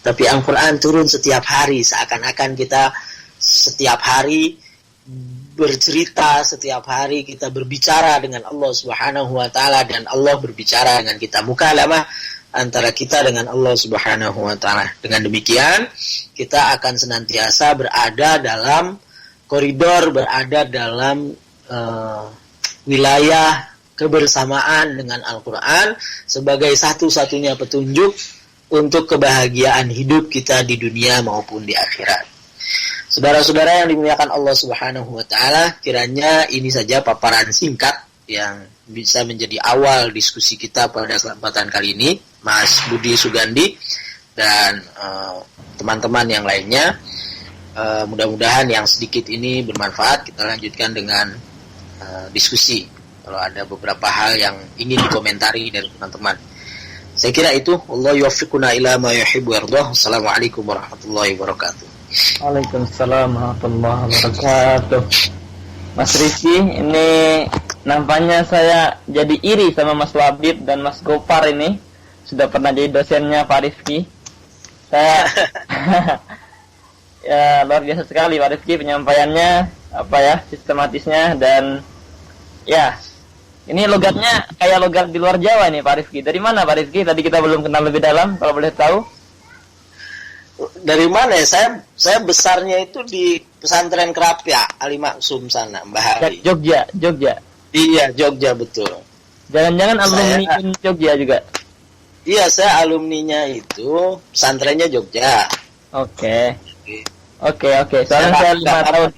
tapi Al-Quran turun setiap hari, seakan-akan kita setiap hari bercerita, setiap hari kita berbicara dengan Allah Subhanahu wa taala dan Allah berbicara dengan kita, mukalamah antara kita dengan Allah Subhanahu wa taala. Dengan demikian, kita akan senantiasa berada dalam koridor, berada dalam wilayah kebersamaan dengan Al-Quran sebagai satu-satunya petunjuk untuk kebahagiaan hidup kita di dunia maupun di akhirat. Saudara-saudara yang dimuliakan Allah Subhanahu wa taala, kiranya ini saja paparan singkat yang bisa menjadi awal diskusi kita pada kesempatan kali ini, Mas Budi Sugandi dan teman-teman yang lainnya. Mudah-mudahan yang sedikit ini bermanfaat. Kita lanjutkan dengan diskusi. Kalau ada beberapa hal yang ingin dikomentari dari teman-teman, saya kira itu. Allah yuwaffiquna ila ma yuhibbu wa yardah. Assalamualaikum warahmatullahi wabarakatuh. Waalaikumsalam warahmatullahi wabarakatuh. Mas Rizky, ini nampaknya saya jadi iri sama Mas Labib dan Mas Gopar ini. Sudah pernah jadi dosennya Pak Rizky. Saya ya luar biasa sekali Pak Rizky penyampaiannya, sistematisnya, dan ya ini logatnya kayak logat di luar Jawa nih Pak Rizky. Dari mana Pak Rizky? Tadi kita belum kenal lebih dalam, kalau boleh tahu. Dari mana ya? Saya besarnya itu di pesantren Kerapia, Ali Maksum sana, Mbah Ali. Jogja. Iya, Jogja betul. Jangan-jangan alumni Jogja juga? Iya, saya alumninya itu pesantrennya Jogja. Oke. Soalnya saya 5 tahun.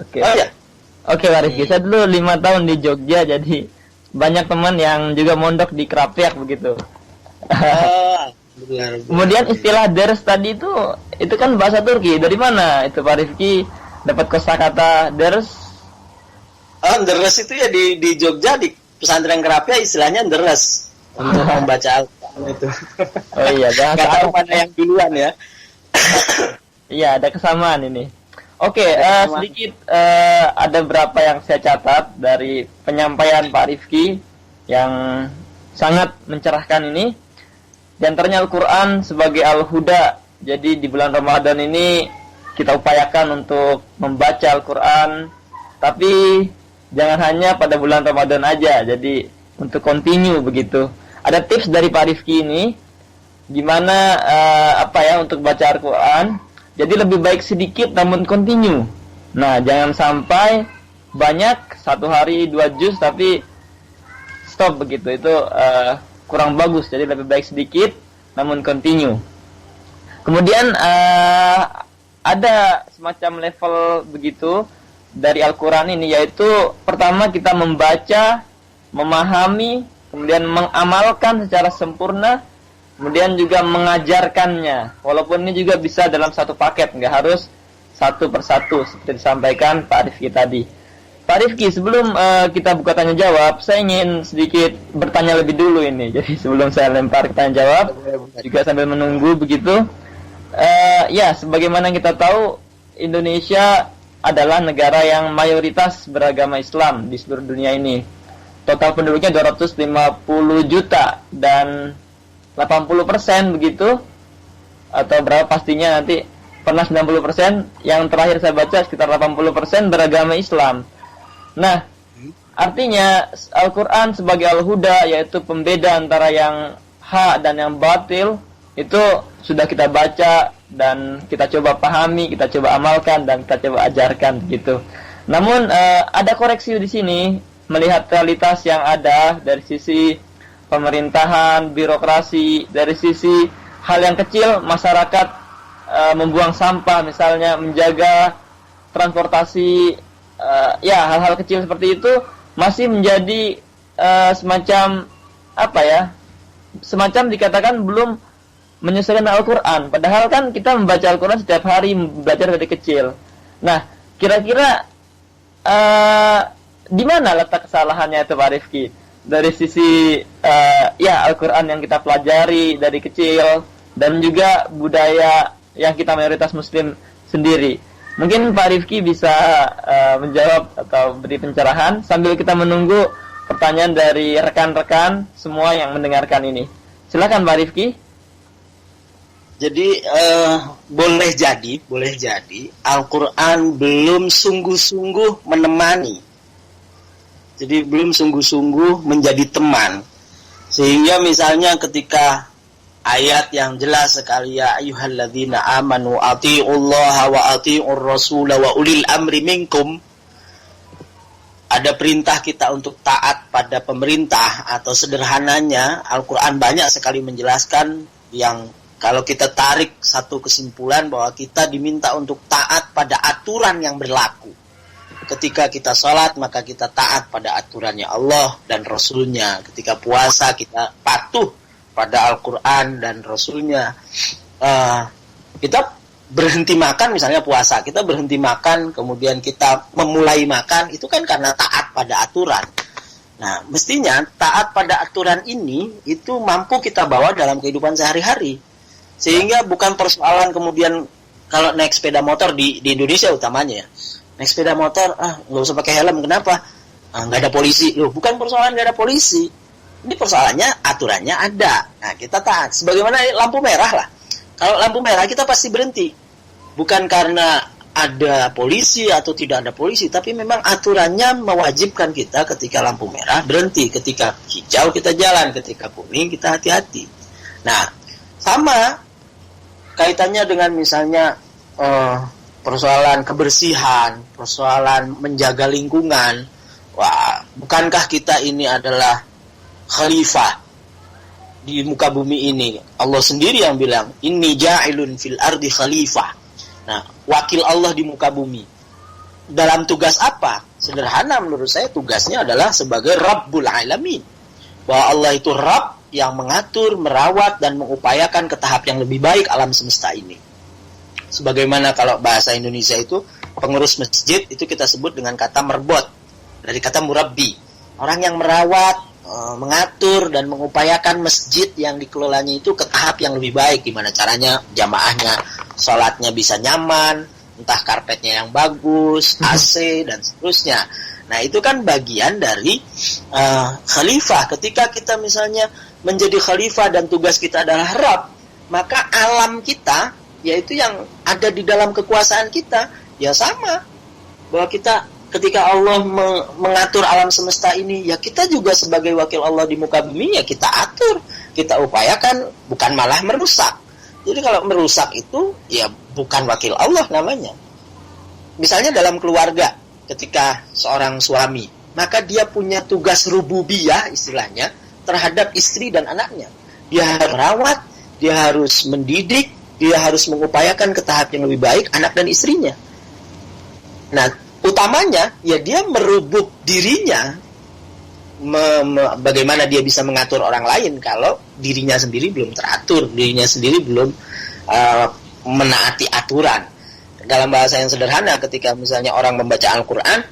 Oke. Oh ya. Oke, Pak Rizky. Saya dulu 5 tahun di Jogja, jadi banyak teman yang juga mondok di Krapiak begitu. Benar. Kemudian istilah ders tadi itu kan bahasa Turki. Dari mana itu Pak Rizky dapat kosakata ders? Deres itu ya di Jogja, di pesantren Kerapia istilahnya deres untuk membaca Al-Quran itu. Oh iya, nggak tahu mana yang duluan ya. Iya, ada kesamaan ini. Oke, sedikit ada berapa yang saya catat dari penyampaian Pak Rifki yang sangat mencerahkan ini. Di antaranya Al-Quran sebagai Al-Huda. Jadi di bulan Ramadan ini kita upayakan untuk membaca Al-Quran, tapi jangan hanya pada bulan Ramadan aja. Jadi untuk continue begitu. Ada tips dari Pak Rifki ini gimana untuk baca Al-Quran. Jadi lebih baik sedikit namun continue. Nah, jangan sampai banyak 1 hari 2 juz tapi stop begitu. Itu kurang bagus. Jadi lebih baik sedikit namun continue. Kemudian ada semacam level begitu dari Al-Quran ini, yaitu pertama kita membaca, memahami, kemudian mengamalkan secara sempurna, kemudian juga mengajarkannya. Walaupun ini juga bisa dalam satu paket, nggak harus satu persatu seperti disampaikan Pak Rifki tadi. Pak Rifki, sebelum kita buka tanya jawab, saya ingin sedikit bertanya lebih dulu ini. Jadi sebelum saya lempar ke tanya jawab, juga sambil menunggu begitu. Ya, sebagaimana kita tahu, Indonesia adalah negara yang mayoritas beragama Islam di seluruh dunia ini. Total penduduknya 250 juta dan 80% begitu, atau berapa pastinya nanti, pernah 90%, yang terakhir saya baca sekitar 80% beragama Islam. Nah, artinya Al-Quran sebagai Al-Huda, yaitu pembeda antara yang hak dan yang batil, itu sudah kita baca dan kita coba pahami, kita coba amalkan, dan kita coba ajarkan gitu. Namun ada koreksi di sini melihat realitas yang ada dari sisi pemerintahan, birokrasi, dari sisi hal yang kecil masyarakat membuang sampah misalnya, menjaga transportasi, ya hal-hal kecil seperti itu masih menjadi semacam apa ya? Semacam dikatakan belum menyesuaikan Al-Quran. Padahal kan kita membaca Al-Quran setiap hari, belajar dari kecil. Nah, kira-kira di mana letak kesalahannya itu Pak Rifki? Dari sisi ya Al-Quran yang kita pelajari dari kecil, dan juga budaya yang kita mayoritas Muslim sendiri. Mungkin Pak Rifki bisa menjawab atau beri pencerahan sambil kita menunggu pertanyaan dari rekan-rekan semua yang mendengarkan ini. Silakan Pak Rifki. Jadi boleh jadi Al-Quran belum sungguh-sungguh menemani. Jadi belum sungguh-sungguh menjadi teman. Sehingga misalnya ketika ayat yang jelas sekali, ya ayyuhalladzina amanu atiiullaha wa atiiur rasula wa ulil amri minkum, ada perintah kita untuk taat pada pemerintah, atau sederhananya Al-Quran banyak sekali menjelaskan yang kalau kita tarik satu kesimpulan bahwa kita diminta untuk taat pada aturan yang berlaku. Ketika kita sholat, maka kita taat pada aturannya Allah dan Rasulnya. Ketika puasa, kita patuh pada Al-Quran dan Rasulnya. Kita berhenti makan, misalnya puasa, kita berhenti makan, kemudian kita memulai makan, itu kan karena taat pada aturan. Nah, mestinya taat pada aturan ini, itu mampu kita bawa dalam kehidupan sehari-hari. Sehingga bukan persoalan kemudian, kalau naik sepeda motor di Indonesia utamanya ya, naik sepeda motor, nggak usah pakai helm, kenapa? Nggak ada polisi. Loh, bukan persoalan nggak ada polisi. Ini persoalannya aturannya ada. Nah, kita taat. Sebagaimana lampu merah lah. Kalau lampu merah kita pasti berhenti. Bukan karena ada polisi atau tidak ada polisi, tapi memang aturannya mewajibkan kita ketika lampu merah berhenti, ketika hijau kita jalan, ketika kuning kita hati-hati. Nah, sama kaitannya dengan misalnya persoalan kebersihan, persoalan menjaga lingkungan. Wah, bukankah kita ini adalah khalifah di muka bumi ini? Allah sendiri yang bilang, inni ja'ilun fil ardi khalifah. Nah, wakil Allah di muka bumi. Dalam tugas apa? Sederhana menurut saya, tugasnya adalah sebagai Rabbul Alamin. Bahwa Allah itu Rabb yang mengatur, merawat, dan mengupayakan ke tahap yang lebih baik alam semesta ini. Sebagaimana kalau bahasa Indonesia itu, pengurus masjid itu kita sebut dengan kata merbot, dari kata murabbi. Orang yang merawat, mengatur, dan mengupayakan masjid yang dikelolanya itu ke tahap yang lebih baik. Gimana caranya jamaahnya, sholatnya bisa nyaman, entah karpetnya yang bagus, AC, dan seterusnya. Nah, itu kan bagian dari khalifah. Ketika kita misalnya menjadi khalifah dan tugas kita adalah Rabb, maka alam kita, yaitu yang ada di dalam kekuasaan kita, ya sama. Bahwa kita, ketika Allah mengatur alam semesta ini, ya kita juga sebagai wakil Allah di muka bumi, ya kita atur, kita upayakan, bukan malah merusak. Jadi kalau merusak itu, ya bukan wakil Allah namanya. Misalnya dalam keluarga, ketika seorang suami, maka dia punya tugas rububiyah istilahnya terhadap istri dan anaknya. Dia harus merawat, dia harus mendidik, dia harus mengupayakan ke tahap yang lebih baik anak dan istrinya. Nah, utamanya ya dia merubuk dirinya. Bagaimana dia bisa mengatur orang lain kalau dirinya sendiri belum teratur, dirinya sendiri belum menaati aturan. Dalam bahasa yang sederhana, ketika misalnya orang membaca Al-Quran,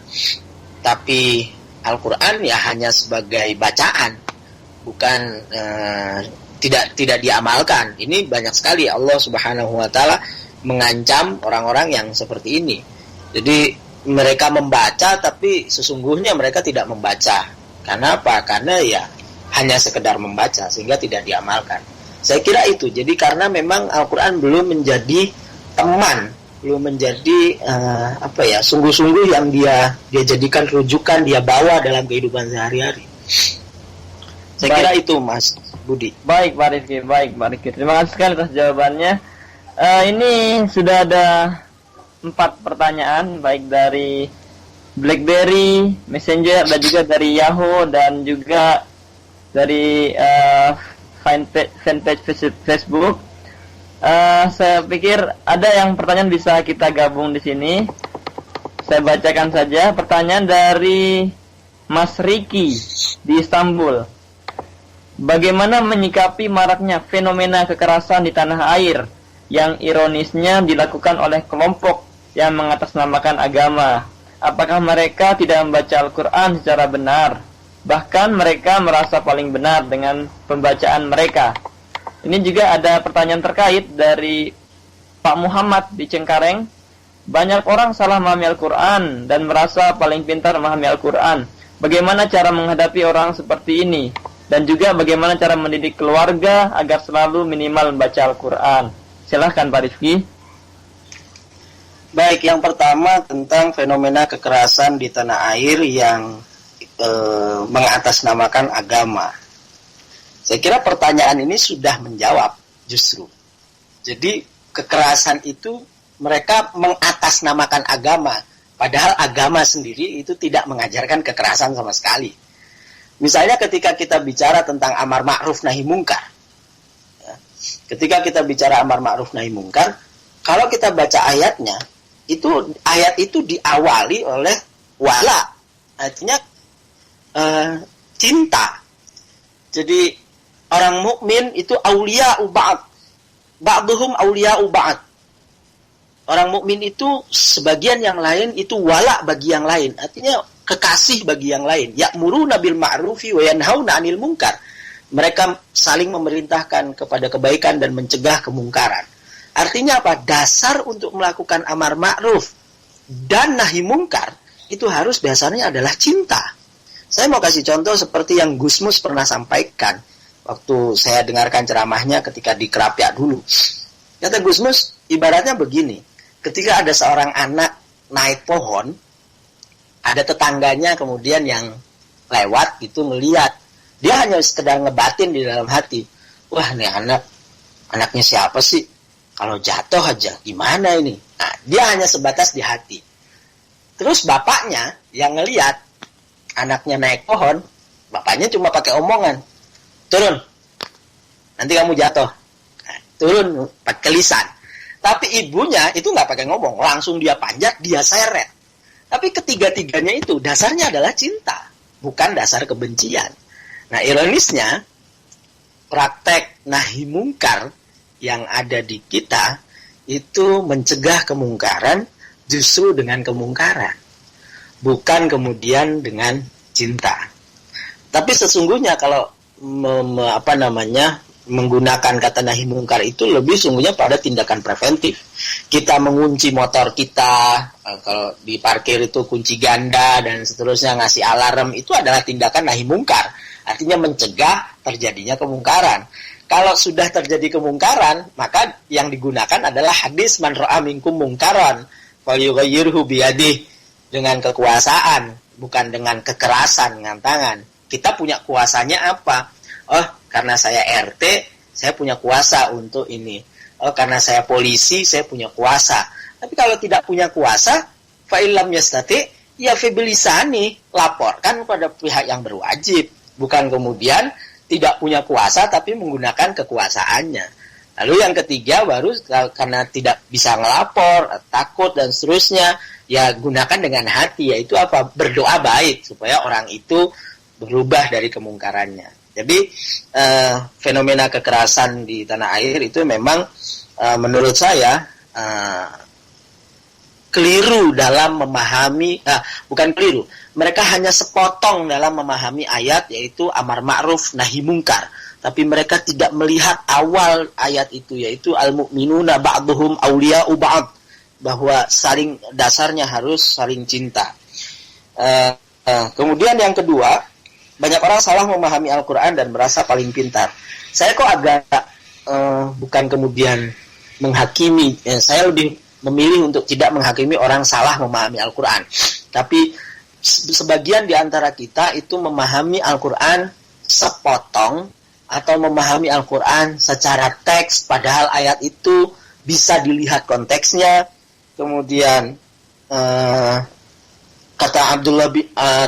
tapi Al-Quran ya hanya sebagai bacaan, bukan tidak diamalkan. Ini banyak sekali Allah Subhanahu wa taala mengancam orang-orang yang seperti ini. Jadi mereka membaca tapi sesungguhnya mereka tidak membaca. Karena apa? Karena ya hanya sekedar membaca sehingga tidak diamalkan. Saya kira itu. Jadi karena memang Al-Quran belum menjadi teman, belum menjadi sungguh-sungguh yang dia jadikan rujukan, dia bawa dalam kehidupan sehari-hari. Saya kira itu Mas Budi. Baik Pak Rifki. Terima kasih sekali atas jawabannya. Ini sudah ada 4 pertanyaan, baik dari BlackBerry, Messenger, dan juga dari Yahoo, dan juga dari fanpage Facebook. Saya pikir ada yang pertanyaan bisa kita gabung di sini. Saya bacakan saja pertanyaan dari Mas Riki di Istanbul. Bagaimana menyikapi maraknya fenomena kekerasan di tanah air yang ironisnya dilakukan oleh kelompok yang mengatasnamakan agama? Apakah mereka tidak membaca Al-Quran secara benar? Bahkan mereka merasa paling benar dengan pembacaan mereka. Ini juga ada pertanyaan terkait dari Pak Muhammad di Cengkareng. Banyak orang salah memahami Al-Quran dan merasa paling pintar memahami Al-Quran. Bagaimana cara menghadapi orang seperti ini? Dan juga bagaimana cara mendidik keluarga agar selalu minimal membaca Al-Quran? Silahkan Pak Rifki. Baik, yang pertama tentang fenomena kekerasan di tanah air yang mengatasnamakan agama. Saya kira pertanyaan ini sudah menjawab justru. Jadi kekerasan itu mereka mengatasnamakan agama, padahal agama sendiri itu tidak mengajarkan kekerasan sama sekali. Misalnya ketika kita bicara tentang amar ma'ruf nahi mungkar. Ketika kita bicara amar ma'ruf nahi mungkar, kalau kita baca ayatnya, ayat itu diawali oleh wala, artinya cinta. Jadi orang mukmin itu aulia ba'd, ba'duhum aulia ba'd. Orang mukmin itu sebagian yang lain itu wala bagi yang lain, artinya kekasih bagi yang lain. Ya'muruna bil ma'rufi wa yanhauna 'anil munkar. Mereka saling memerintahkan kepada kebaikan dan mencegah kemungkaran. Artinya apa? Dasar untuk melakukan amar ma'ruf dan nahi mungkar itu harus dasarnya adalah cinta. Saya mau kasih contoh seperti yang Gus Mus pernah sampaikan waktu saya dengarkan ceramahnya ketika di Kerapia dulu. Kata Gus Mus, ibaratnya begini, ketika ada seorang anak naik pohon, ada tetangganya kemudian yang lewat gitu ngelihat, dia hanya sekedar ngebatin di dalam hati, wah nih anaknya siapa sih? Kalau jatuh aja gimana ini? Nah, dia hanya sebatas di hati. Terus bapaknya yang ngelihat anaknya naik pohon, bapaknya cuma pakai omongan, turun, nanti kamu jatuh. Nah, turun pakai lisan. Tapi ibunya itu nggak pakai ngomong, langsung dia panjat, dia seret. Tapi ketiga-tiganya itu dasarnya adalah cinta, bukan dasar kebencian. Nah, ironisnya praktek nahi mungkar yang ada di kita itu mencegah kemungkaran justru dengan kemungkaran, bukan kemudian dengan cinta. Tapi sesungguhnya kalau menggunakan kata nahi mungkar itu lebih sungguhnya pada tindakan preventif. Kita mengunci motor kita, kalau di parkir itu kunci ganda dan seterusnya, ngasih alarm, itu adalah tindakan nahi mungkar. Artinya mencegah terjadinya kemungkaran. Kalau sudah terjadi kemungkaran, maka yang digunakan adalah hadis man ra'a minkum mungkaran falyughayyirhu biyadihi, dengan kekuasaan, bukan dengan kekerasan dengan tangan. Kita punya kuasanya apa? Oh, karena saya RT, saya punya kuasa untuk ini. Oh, karena saya polisi, saya punya kuasa. Tapi kalau tidak punya kuasa, fa illam yastati, ya fi bilisani, laporkan pada pihak yang berwajib. Bukan kemudian tidak punya kuasa tapi menggunakan kekuasaannya. Lalu yang ketiga baru karena tidak bisa ngelapor, takut dan seterusnya, ya gunakan dengan hati, yaitu apa? Berdoa baik supaya orang itu berubah dari kemungkarannya. Jadi fenomena kekerasan di tanah air itu memang menurut saya keliru dalam memahami, bukan keliru, mereka hanya sepotong dalam memahami ayat, yaitu amar ma'ruf nahi mungkar, tapi mereka tidak melihat awal ayat itu, yaitu al-mu'minuna ba'duhum awliya'u ba'd, bahwa saling dasarnya harus saling cinta. Kemudian yang kedua, banyak orang salah memahami Al-Quran dan merasa paling pintar. Saya kok agak bukan kemudian menghakimi, saya lebih memilih untuk tidak menghakimi orang salah memahami Al-Quran. Tapi sebagian di antara kita itu memahami Al-Quran sepotong atau memahami Al-Quran secara teks, padahal ayat itu bisa dilihat konteksnya. Kemudian kata Abdullah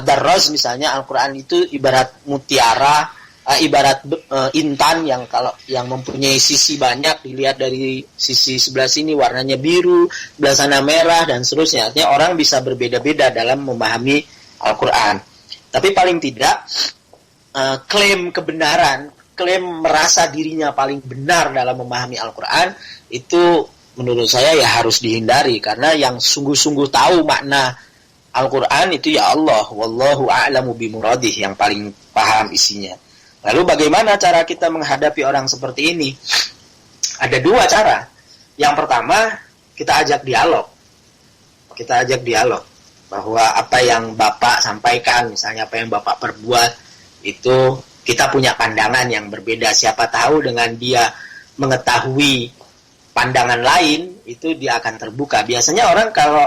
Darraz misalnya, Al-Quran itu ibarat mutiara, ibarat intan yang mempunyai sisi banyak, dilihat dari sisi sebelah sini warnanya biru, sebelah sana merah, dan seterusnya. Artinya orang bisa berbeda-beda dalam memahami Al-Quran. Tapi paling tidak klaim kebenaran, klaim merasa dirinya paling benar dalam memahami Al-Quran, itu menurut saya ya harus dihindari, karena yang sungguh-sungguh tahu makna Al-Quran itu ya Allah, wallahu a'lamu bimuradih, yang paling paham isinya. Lalu bagaimana cara kita menghadapi orang seperti ini? Ada dua cara. Yang pertama, kita ajak dialog. Kita ajak dialog bahwa apa yang Bapak sampaikan, misalnya apa yang Bapak perbuat, itu kita punya pandangan yang berbeda. Siapa tahu dengan dia mengetahui pandangan lain, itu dia akan terbuka. Biasanya orang kalau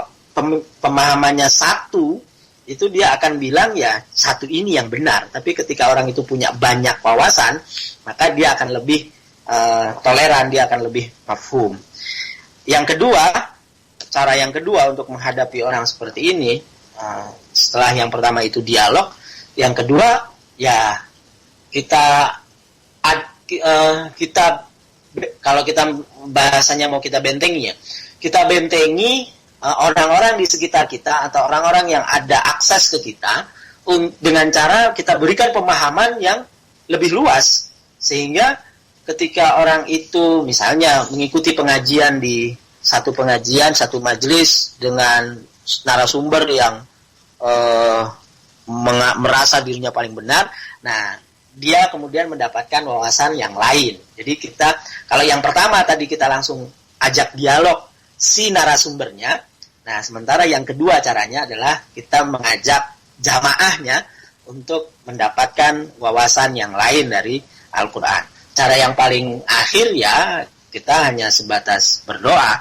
pemahamannya satu, itu dia akan bilang ya satu ini yang benar. Tapi ketika orang itu punya banyak wawasan, maka dia akan lebih toleran, dia akan lebih mafhum. Yang kedua, cara yang kedua untuk menghadapi orang seperti ini, setelah yang pertama itu dialog, yang kedua ya kita kalau kita bahasanya mau kita bentengi ya, kita bentengi orang-orang di sekitar kita atau orang-orang yang ada akses ke kita dengan cara kita berikan pemahaman yang lebih luas, sehingga ketika orang itu misalnya mengikuti pengajian di satu majelis dengan narasumber yang merasa dirinya paling benar, nah dia kemudian mendapatkan wawasan yang lain. Jadi kita, kalau yang pertama tadi kita langsung ajak dialog si narasumbernya, nah sementara yang kedua caranya adalah kita mengajak jamaahnya untuk mendapatkan wawasan yang lain dari Al-Quran. Cara yang paling akhir ya kita hanya sebatas berdoa,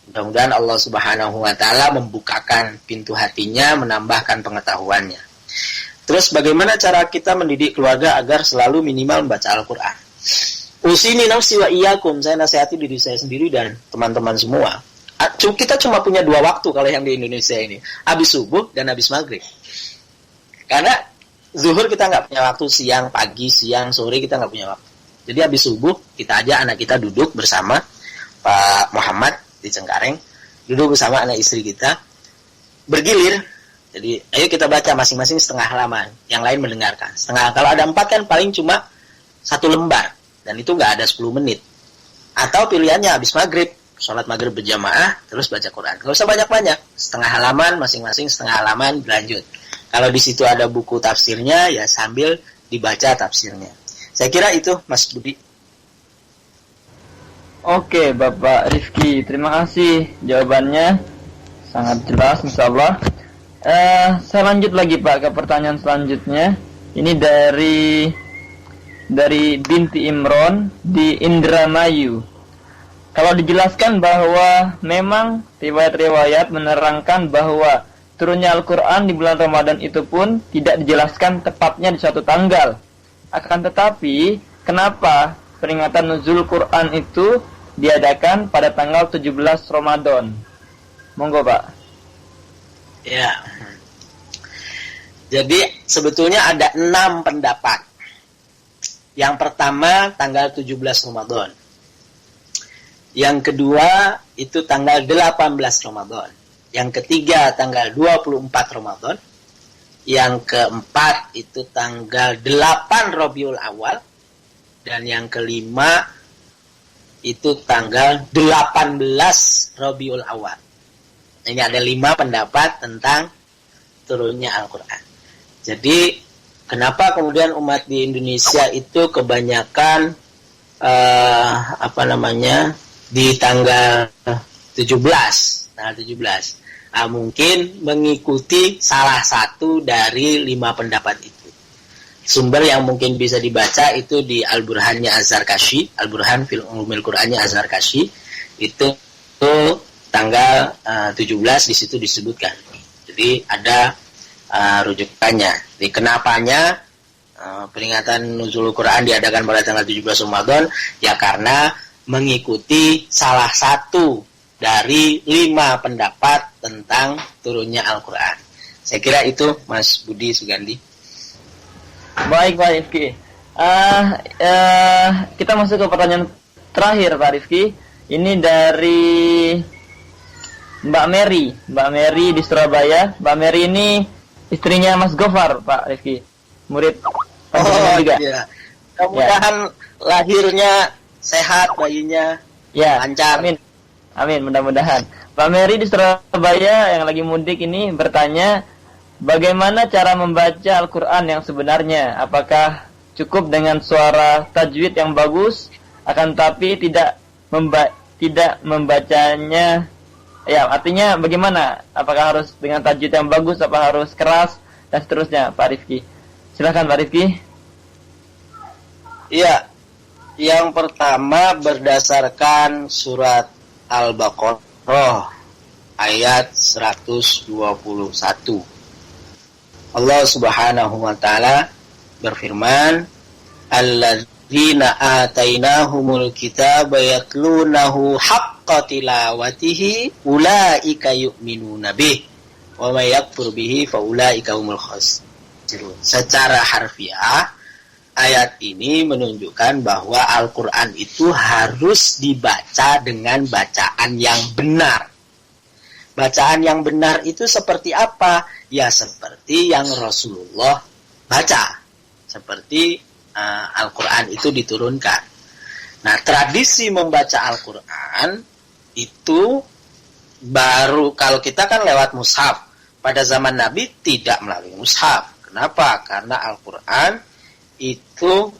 mudah-mudahan Allah Subhanahu wa Ta'ala membukakan pintu hatinya, menambahkan pengetahuannya. Terus bagaimana cara kita mendidik keluarga agar selalu minimal membaca Al-Quran? Usini nafsi wa iyyakum, saya nasihati diri saya sendiri dan teman-teman semua. Kita cuma punya 2 waktu kalau yang di Indonesia ini, habis subuh dan habis maghrib. Karena zuhur kita nggak punya waktu, siang, pagi, siang, sore kita nggak punya waktu. Jadi habis subuh kita ajak anak kita duduk bersama Pak Muhammad di Cengkareng, duduk bersama anak istri kita, bergilir. Jadi ayo kita baca masing-masing setengah halaman, yang lain mendengarkan. Setengah, kalau ada 4 kan paling cuma 1 lembar, dan itu nggak ada 10 menit. Atau pilihannya habis maghrib, sholat maghrib berjamaah, terus baca Quran. Nggak usah banyak-banyak, setengah halaman masing-masing, setengah halaman berlanjut. Kalau di situ ada buku tafsirnya, ya sambil dibaca tafsirnya. Saya kira itu, Mas Budi. Oke, Bapak Rifki, terima kasih jawabannya, sangat jelas, insyaallah. Saya lanjut lagi Pak ke pertanyaan selanjutnya. Ini dari Binti Imron di Indramayu. Kalau dijelaskan bahwa memang riwayat-riwayat menerangkan bahwa turunnya Al-Quran di bulan Ramadan itu pun tidak dijelaskan tepatnya di suatu tanggal. Akan tetapi, kenapa peringatan nuzul Quran itu diadakan pada tanggal 17 Ramadan? Monggo Pak. Ya. Jadi sebetulnya ada 6 pendapat. Yang pertama tanggal 17 Ramadan. Yang kedua itu tanggal 18 Ramadan. Yang ketiga tanggal 24 Ramadan. Yang keempat itu tanggal 8 Rabiul Awal. Dan yang kelima itu tanggal 18 Rabiul Awal. Ini ada 5 pendapat tentang turunnya Al-Quran. Jadi kenapa kemudian umat di Indonesia itu kebanyakan di tanggal 17, mungkin mengikuti salah satu dari 5 pendapat itu. Sumber yang mungkin bisa dibaca itu di Al-Burhannya Az-Zarkashi, Al-Burhan fil Ulumil Qur'annya Az-Zarkashi, itu tanggal 17 di situ disebutkan. Jadi ada rujukannya. Jadi kenapanya peringatan nuzul Quran diadakan pada tanggal 17 Ramadan? Ya karena mengikuti salah satu dari 5 pendapat tentang turunnya Al-Quran. Saya kira itu, Mas Budi Sugandi. Baik Pak Rifki. Kita masuk ke pertanyaan terakhir Pak Rifki. Ini dari Mbak Mary di Surabaya. Mbak Mary ini istrinya Mas Gofar Pak Rifki, murid juga. Iya. Mudah-mudahan lahirnya sehat, bayinya lancar. Amin, mudah-mudahan. Pak Mary di Surabaya yang lagi mudik ini bertanya, bagaimana cara membaca Al-Quran yang sebenarnya? Apakah cukup dengan suara tajwid yang bagus, akan tapi tidak membacanya? Ya, artinya bagaimana? Apakah harus dengan tajwid yang bagus, apa harus keras, dan seterusnya, Pak Rifki? Silakan Pak Rifki. Iya, yang pertama berdasarkan surat Al-Baqarah ayat 121. Allah Subhanahu wa taala berfirman, "Alladzina atainahumul kitaba yatlunahu haqqa tilawatihi ulaika yu'minuna bih wa may yakfur bihi fa ulaika humul khasirun." Secara harfiah ayat ini menunjukkan bahwa Al-Quran itu harus dibaca dengan bacaan yang benar. Bacaan yang benar itu seperti apa? Ya seperti yang Rasulullah baca. Seperti Al-Quran itu diturunkan. Nah, tradisi membaca Al-Quran itu baru kalau kita kan lewat mushaf. Pada zaman Nabi tidak melalui mushaf. Kenapa? Karena Al-Quran itu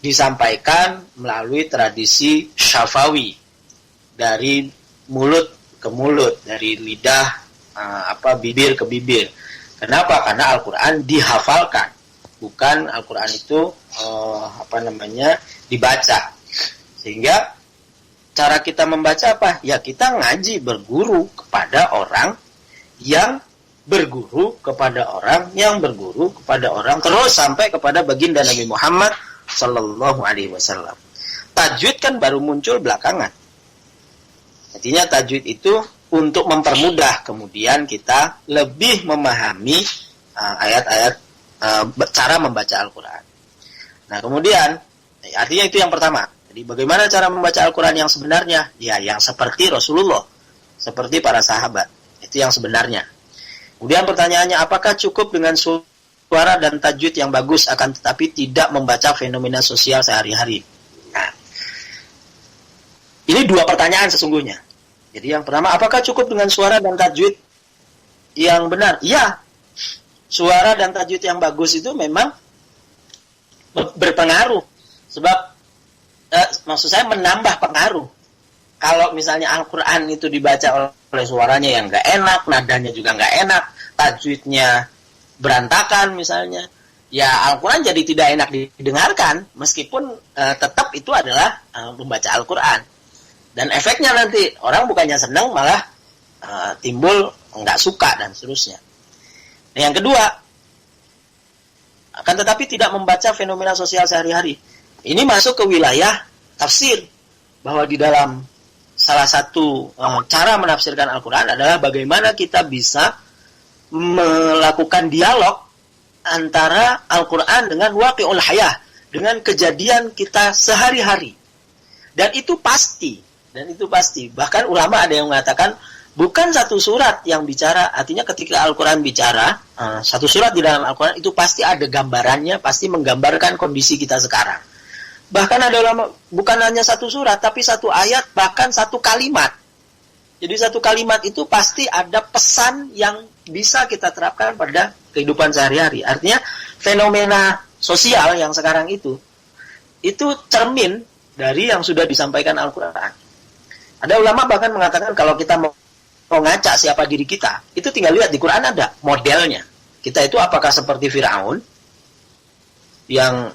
disampaikan melalui tradisi syafawi, dari mulut ke mulut, dari lidah bibir ke bibir. Kenapa? Karena Al-Quran dihafalkan, bukan Al-Quran itu dibaca. Sehingga cara kita membaca apa? Ya kita ngaji, berguru kepada orang yang berguru kepada orang yang berguru kepada orang, terus sampai kepada baginda Nabi Muhammad sallallahu alaihi wasallam. Tajwid kan baru muncul belakangan. Artinya tajwid itu untuk mempermudah kemudian kita lebih memahami ayat-ayat cara membaca Al-Quran. Nah, kemudian artinya itu yang pertama. Jadi bagaimana cara membaca Al-Quran yang sebenarnya? Ya, yang seperti Rasulullah, seperti para sahabat. Itu yang sebenarnya. Kemudian pertanyaannya, apakah cukup dengan suara dan tajwid yang bagus akan tetapi tidak membaca fenomena sosial sehari-hari? Nah, ini 2 pertanyaan sesungguhnya. Jadi yang pertama, apakah cukup dengan suara dan tajwid yang benar? Ya, suara dan tajwid yang bagus itu memang berpengaruh. Sebab, maksud saya menambah pengaruh. Kalau misalnya Al-Quran itu dibaca oleh suaranya yang nggak enak, nadanya juga nggak enak, tajwidnya berantakan misalnya, ya Al-Quran jadi tidak enak didengarkan, meskipun tetap itu adalah membaca Al-Quran. Dan efeknya nanti orang bukannya senang, malah timbul nggak suka dan seterusnya. Nah, yang kedua, akan tetapi tidak membaca fenomena sosial sehari-hari. Ini masuk ke wilayah tafsir, bahwa di dalam salah satu cara menafsirkan Al-Quran adalah bagaimana kita bisa melakukan dialog antara Al-Quran dengan waqi'ul hayah, dengan kejadian kita sehari-hari. Dan itu pasti. Bahkan ulama ada yang mengatakan bukan satu surat yang bicara, artinya ketika Al-Quran bicara, satu surat di dalam Al-Quran itu pasti ada gambarannya, pasti menggambarkan kondisi kita sekarang. Bahkan ada ulama, bukan hanya satu surat, tapi satu ayat, bahkan satu kalimat. Jadi satu kalimat itu pasti ada pesan yang bisa kita terapkan pada kehidupan sehari-hari. Artinya fenomena sosial yang sekarang itu cermin dari yang sudah disampaikan Al-Quran. Ada ulama bahkan mengatakan kalau kita mau ngaca siapa diri kita, itu tinggal lihat di Quran ada modelnya. Kita itu apakah seperti Fir'aun yang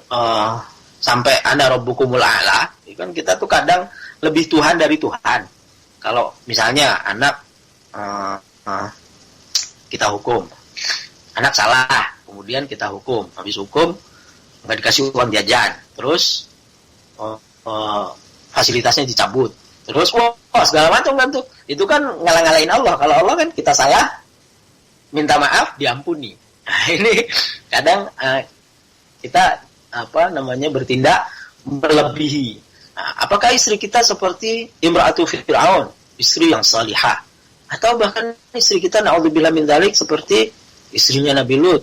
sampai ana rabbukumul a'la, kan kita tuh kadang lebih Tuhan dari Tuhan. Kalau misalnya anak kita hukum, anak salah, kemudian kita hukum, habis hukum nggak dikasih uang jajan, terus fasilitasnya dicabut. Terus segala macam kan tuh. Itu kan ngalah-ngalahin Allah. Kalau Allah kan kita salah, minta maaf, diampuni. Nah, ini kadang kita bertindak melebihi. Nah, apakah istri kita seperti Imra'atu Fir'aun, istri yang salihah, atau bahkan istri kita na'udzubillah min dzalik seperti istrinya Nabi Lut?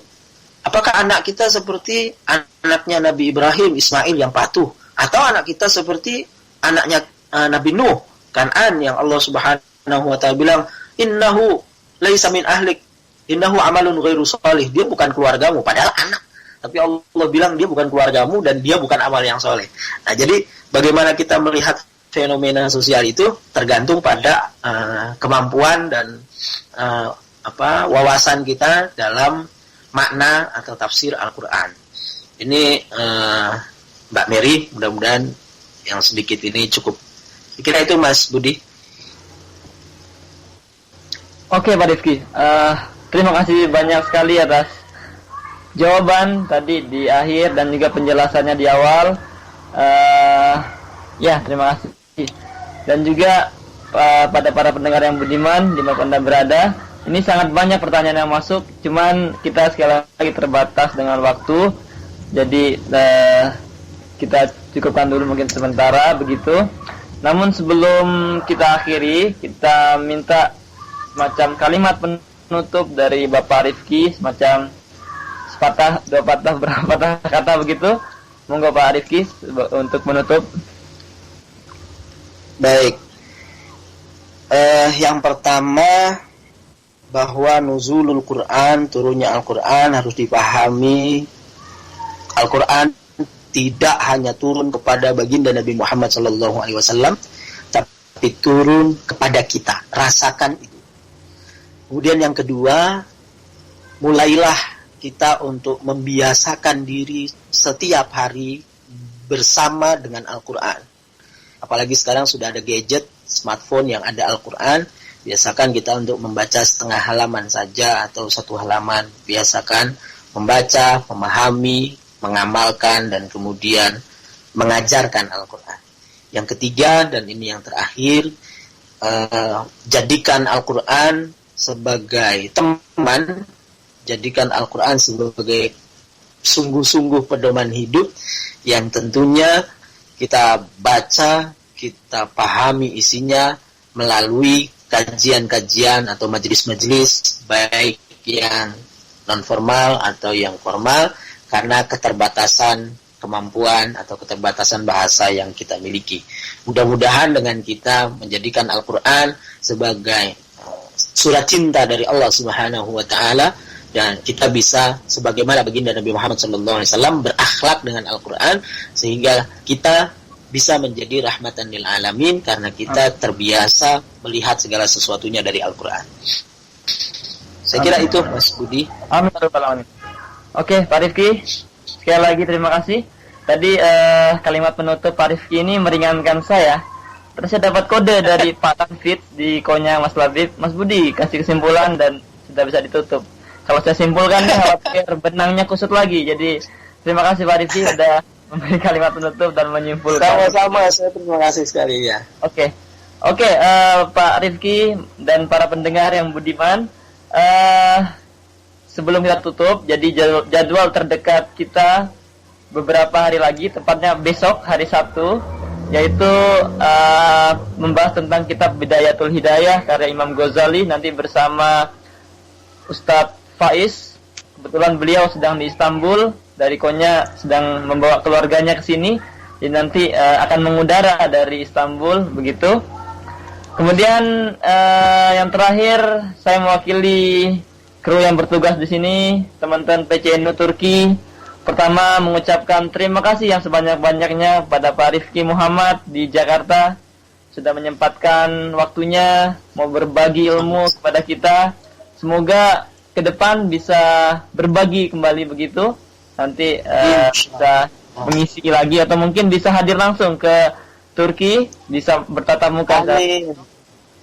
Apakah anak kita seperti anaknya Nabi Ibrahim, Ismail yang patuh, atau anak kita seperti anaknya Nabi Nuh, Kan'an, yang Allah Subhanahu wa taala bilang innahu laisa min ahlik, innahu amalun ghairu shalih, dia bukan keluargamu, padahal anak. Tapi Allah bilang dia bukan keluargamu dan dia bukan amal yang soleh. Nah, jadi bagaimana kita melihat fenomena sosial itu tergantung pada kemampuan dan wawasan kita dalam makna atau tafsir Al-Quran. Ini Mbak Mary, mudah-mudahan yang sedikit ini cukup. Kira itu Mas Budi. Oke Pak Rifki, terima kasih banyak sekali atas jawaban tadi di akhir dan juga penjelasannya di awal. Ya, terima kasih. Dan juga pada para pendengar yang budiman dimanapun Anda berada, ini sangat banyak pertanyaan yang masuk, cuman kita sekali lagi terbatas dengan waktu. Jadi kita cukupkan dulu mungkin sementara begitu. Namun sebelum kita akhiri, kita minta semacam kalimat penutup dari Bapak Rifki, semacam sepatah, dua patah, berapa patah kata begitu. Monggo Pak Rifki untuk menutup. Baik. Yang pertama, bahwa nuzulul Quran, turunnya Al-Quran harus dipahami. Al-Quran tidak hanya turun kepada baginda Nabi Muhammad SAW, tapi turun kepada kita. Rasakan itu. Kemudian yang kedua, mulailah kita untuk membiasakan diri setiap hari bersama dengan Al-Quran. Apalagi sekarang sudah ada gadget, smartphone yang ada Al-Quran. Biasakan kita untuk membaca setengah halaman saja atau satu halaman. Biasakan membaca, memahami, mengamalkan, dan kemudian mengajarkan Al-Quran. Yang ketiga, dan ini yang terakhir, jadikan Al-Quran sebagai teman, jadikan Al-Quran sebagai sungguh-sungguh pedoman hidup yang tentunya kita baca, kita pahami isinya melalui kajian-kajian atau majelis-majelis, baik yang non-formal atau yang formal, karena keterbatasan kemampuan atau keterbatasan bahasa yang kita miliki. Mudah-mudahan dengan kita menjadikan Al-Quran sebagai surat cinta dari Allah Subhanahu wa taala, dan kita bisa sebagaimana baginda Nabi Muhammad SAW berakhlak dengan Al-Quran, sehingga kita bisa menjadi rahmatan lil alamin karena kita terbiasa melihat segala sesuatunya dari Al-Quran. Saya kira itu Mas Budi. Amin. Oke, Pak Rifki, sekali lagi terima kasih. Tadi kalimat penutup Pak Rifki ini meringankan saya. Terus saya dapat kode dari Pak Tanfit di konya Mas Labib. Mas Budi, kasih kesimpulan dan sudah bisa ditutup. Kalau saya simpulkan, khawatir benangnya kusut lagi. Jadi, terima kasih Pak Rifki sudah memberi kalimat penutup dan menyimpulkan. Sama-sama, saya terima kasih sekali ya. Oke, Pak Rifki dan para pendengar yang budiman, sebelum kita tutup, jadi jadwal terdekat kita beberapa hari lagi, tepatnya besok hari Sabtu, yaitu membahas tentang kitab Bidayatul Hidayah karya Imam Ghazali, nanti bersama Ustadz Faiz. Kebetulan beliau sedang di Istanbul, dari Konya sedang membawa keluarganya ke sini, jadi nanti akan mengudara dari Istanbul begitu. Kemudian yang terakhir, saya mewakili kru yang bertugas di sini, teman-teman PCNU Turki. Pertama, mengucapkan terima kasih yang sebanyak-banyaknya pada Pak Rifki Muhammad di Jakarta, sudah menyempatkan waktunya mau berbagi ilmu kepada kita. Semoga ke depan bisa berbagi kembali begitu. Nanti bisa mengisi lagi atau mungkin bisa hadir langsung ke Turki, bisa bertatap muka.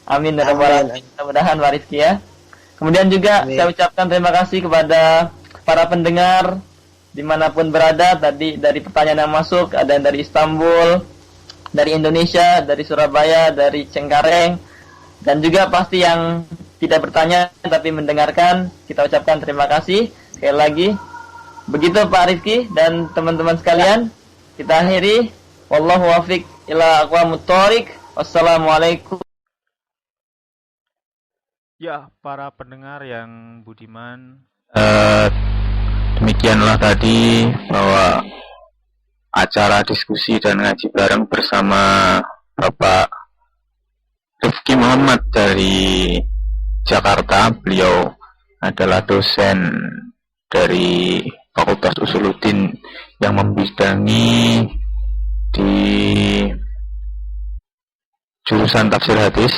Amin. Mudah-mudahan Pak Rifki ya. Kemudian juga saya ucapkan terima kasih kepada para pendengar dimanapun berada. Tadi dari pertanyaan yang masuk, ada yang dari Istanbul, dari Indonesia, dari Surabaya, dari Cengkareng, dan juga pasti yang tidak bertanya tapi mendengarkan, kita ucapkan terima kasih sekali lagi. Begitu Pak Rifki dan teman-teman sekalian, kita akhiri. Wallahu wafiq ila aqwamut thoriq. Wassalamualaikum. Ya, para pendengar yang budiman, demikianlah tadi bahwa acara diskusi dan ngaji bareng bersama Bapak Rifki Muhammad dari Jakarta. Beliau adalah dosen dari Fakultas Usuluddin yang membidangi di jurusan tafsir hadis.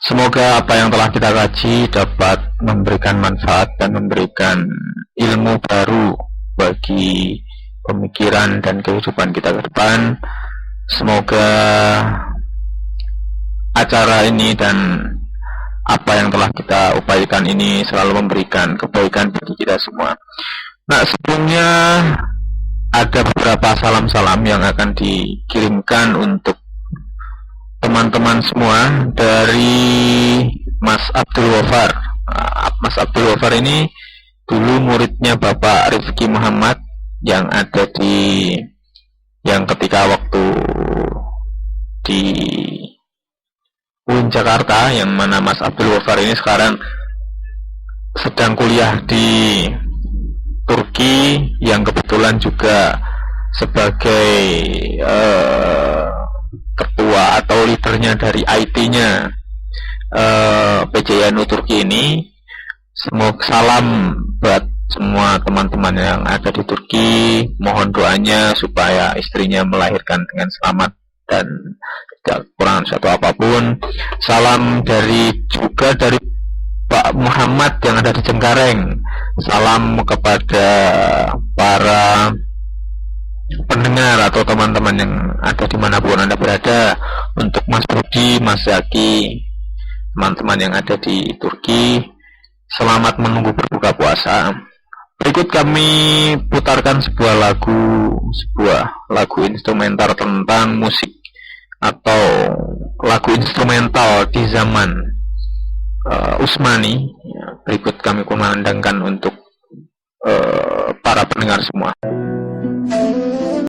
Semoga apa yang telah kita kaji dapat memberikan manfaat dan memberikan ilmu baru bagi pemikiran dan kehidupan kita ke depan. Semoga acara ini dan apa yang telah kita upayakan ini selalu memberikan kebaikan bagi kita semua. Nah, sebelumnya ada beberapa salam-salam yang akan dikirimkan untuk teman-teman semua dari Mas Abdul Wafar. Mas Abdul Wafar ini dulu muridnya Bapak Rifki Muhammad yang ada yang ketika waktu di UIN Jakarta, yang mana Mas Abdul Wafar ini sekarang sedang kuliah di Turki, yang kebetulan juga sebagai ketua atau leadernya dari IT-nya PJNU Turki ini. Semoga salam buat semua teman-teman yang ada di Turki. Mohon doanya supaya istrinya melahirkan dengan selamat dan tidak kurang satu apapun. Salam juga dari Pak Muhammad yang ada di Cengkareng. Salam kepada para pendengar atau teman-teman yang ada dimanapun Anda berada. Untuk Mas Budi, Mas Zaki, teman-teman yang ada di Turki, selamat menunggu berbuka puasa. Berikut kami putarkan sebuah lagu instrumental tentang musik atau lagu instrumental di zaman Utsmani. Berikut kami kumandangkan untuk para pendengar semua.